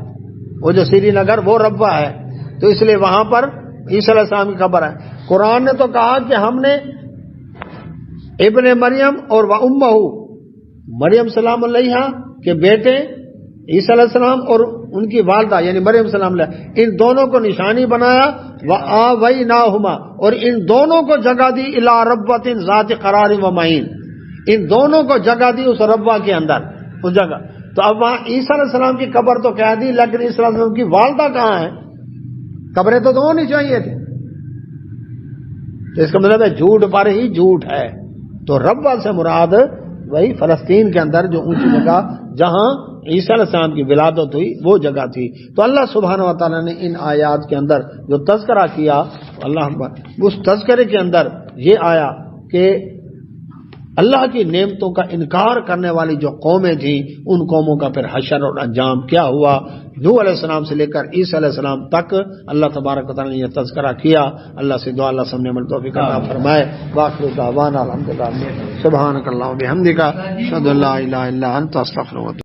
وہ جو سری نگر وہ ربوہ ہے، تو اس لیے وہاں پر عیسیٰ علیہ السلام کی قبر ہے۔ قرآن نے تو کہا کہ ہم نے ابن مریم اور امہ مریم سلام علیہا کے بیٹے عیسیٰ علیہ السلام اور ان کی والدہ یعنی مریم سلام علیہ، ان دونوں کو نشانی بنایا، وآویناہما، اور ان دونوں کو جگہ دی الی ربوۃ ذات قرار و معین، ان دونوں کو جگہ دی اس ربوہ کے اندر، اس جگہ۔ تو اب وہاں عیسیٰ علیہ السلام کی قبر تو کہہ دی، لیکن عیسیٰ علیہ السلام کی والدہ کہاں ہے؟ قبریں تو دونوں نہیں چاہیے تھی، اس کا مطلب ہے جھوٹ پر ہی جھوٹ ہے۔ تو ربوہ سے مراد وہی فلسطین کے اندر جو اونچی جگہ جہاں عیسیٰ علیہ السلام کی ولادت ہوئی وہ جگہ تھی۔ تو اللہ سبحانہ و تعالیٰ نے ان آیات کے اندر جو تذکرہ کیا، اللہ اس تذکرے کے اندر یہ آیا کہ اللہ کی نعمتوں کا انکار کرنے والی جو قومیں تھیں ان قوموں کا پھر حشر اور انجام کیا ہوا۔ نوح علیہ السلام سے لے کر عیسیٰ علیہ السلام تک اللہ تبارک و تعالیٰ نے یہ تذکرہ کیا۔ اللہ سے دعا اللہ سب نے عمل توفیق عطا فرمائے۔ وآخر دعوانا الحمدللہ، سبحانک اللہم و بحمدک، اشہد ان لا الہ الا انت، استغفرک۔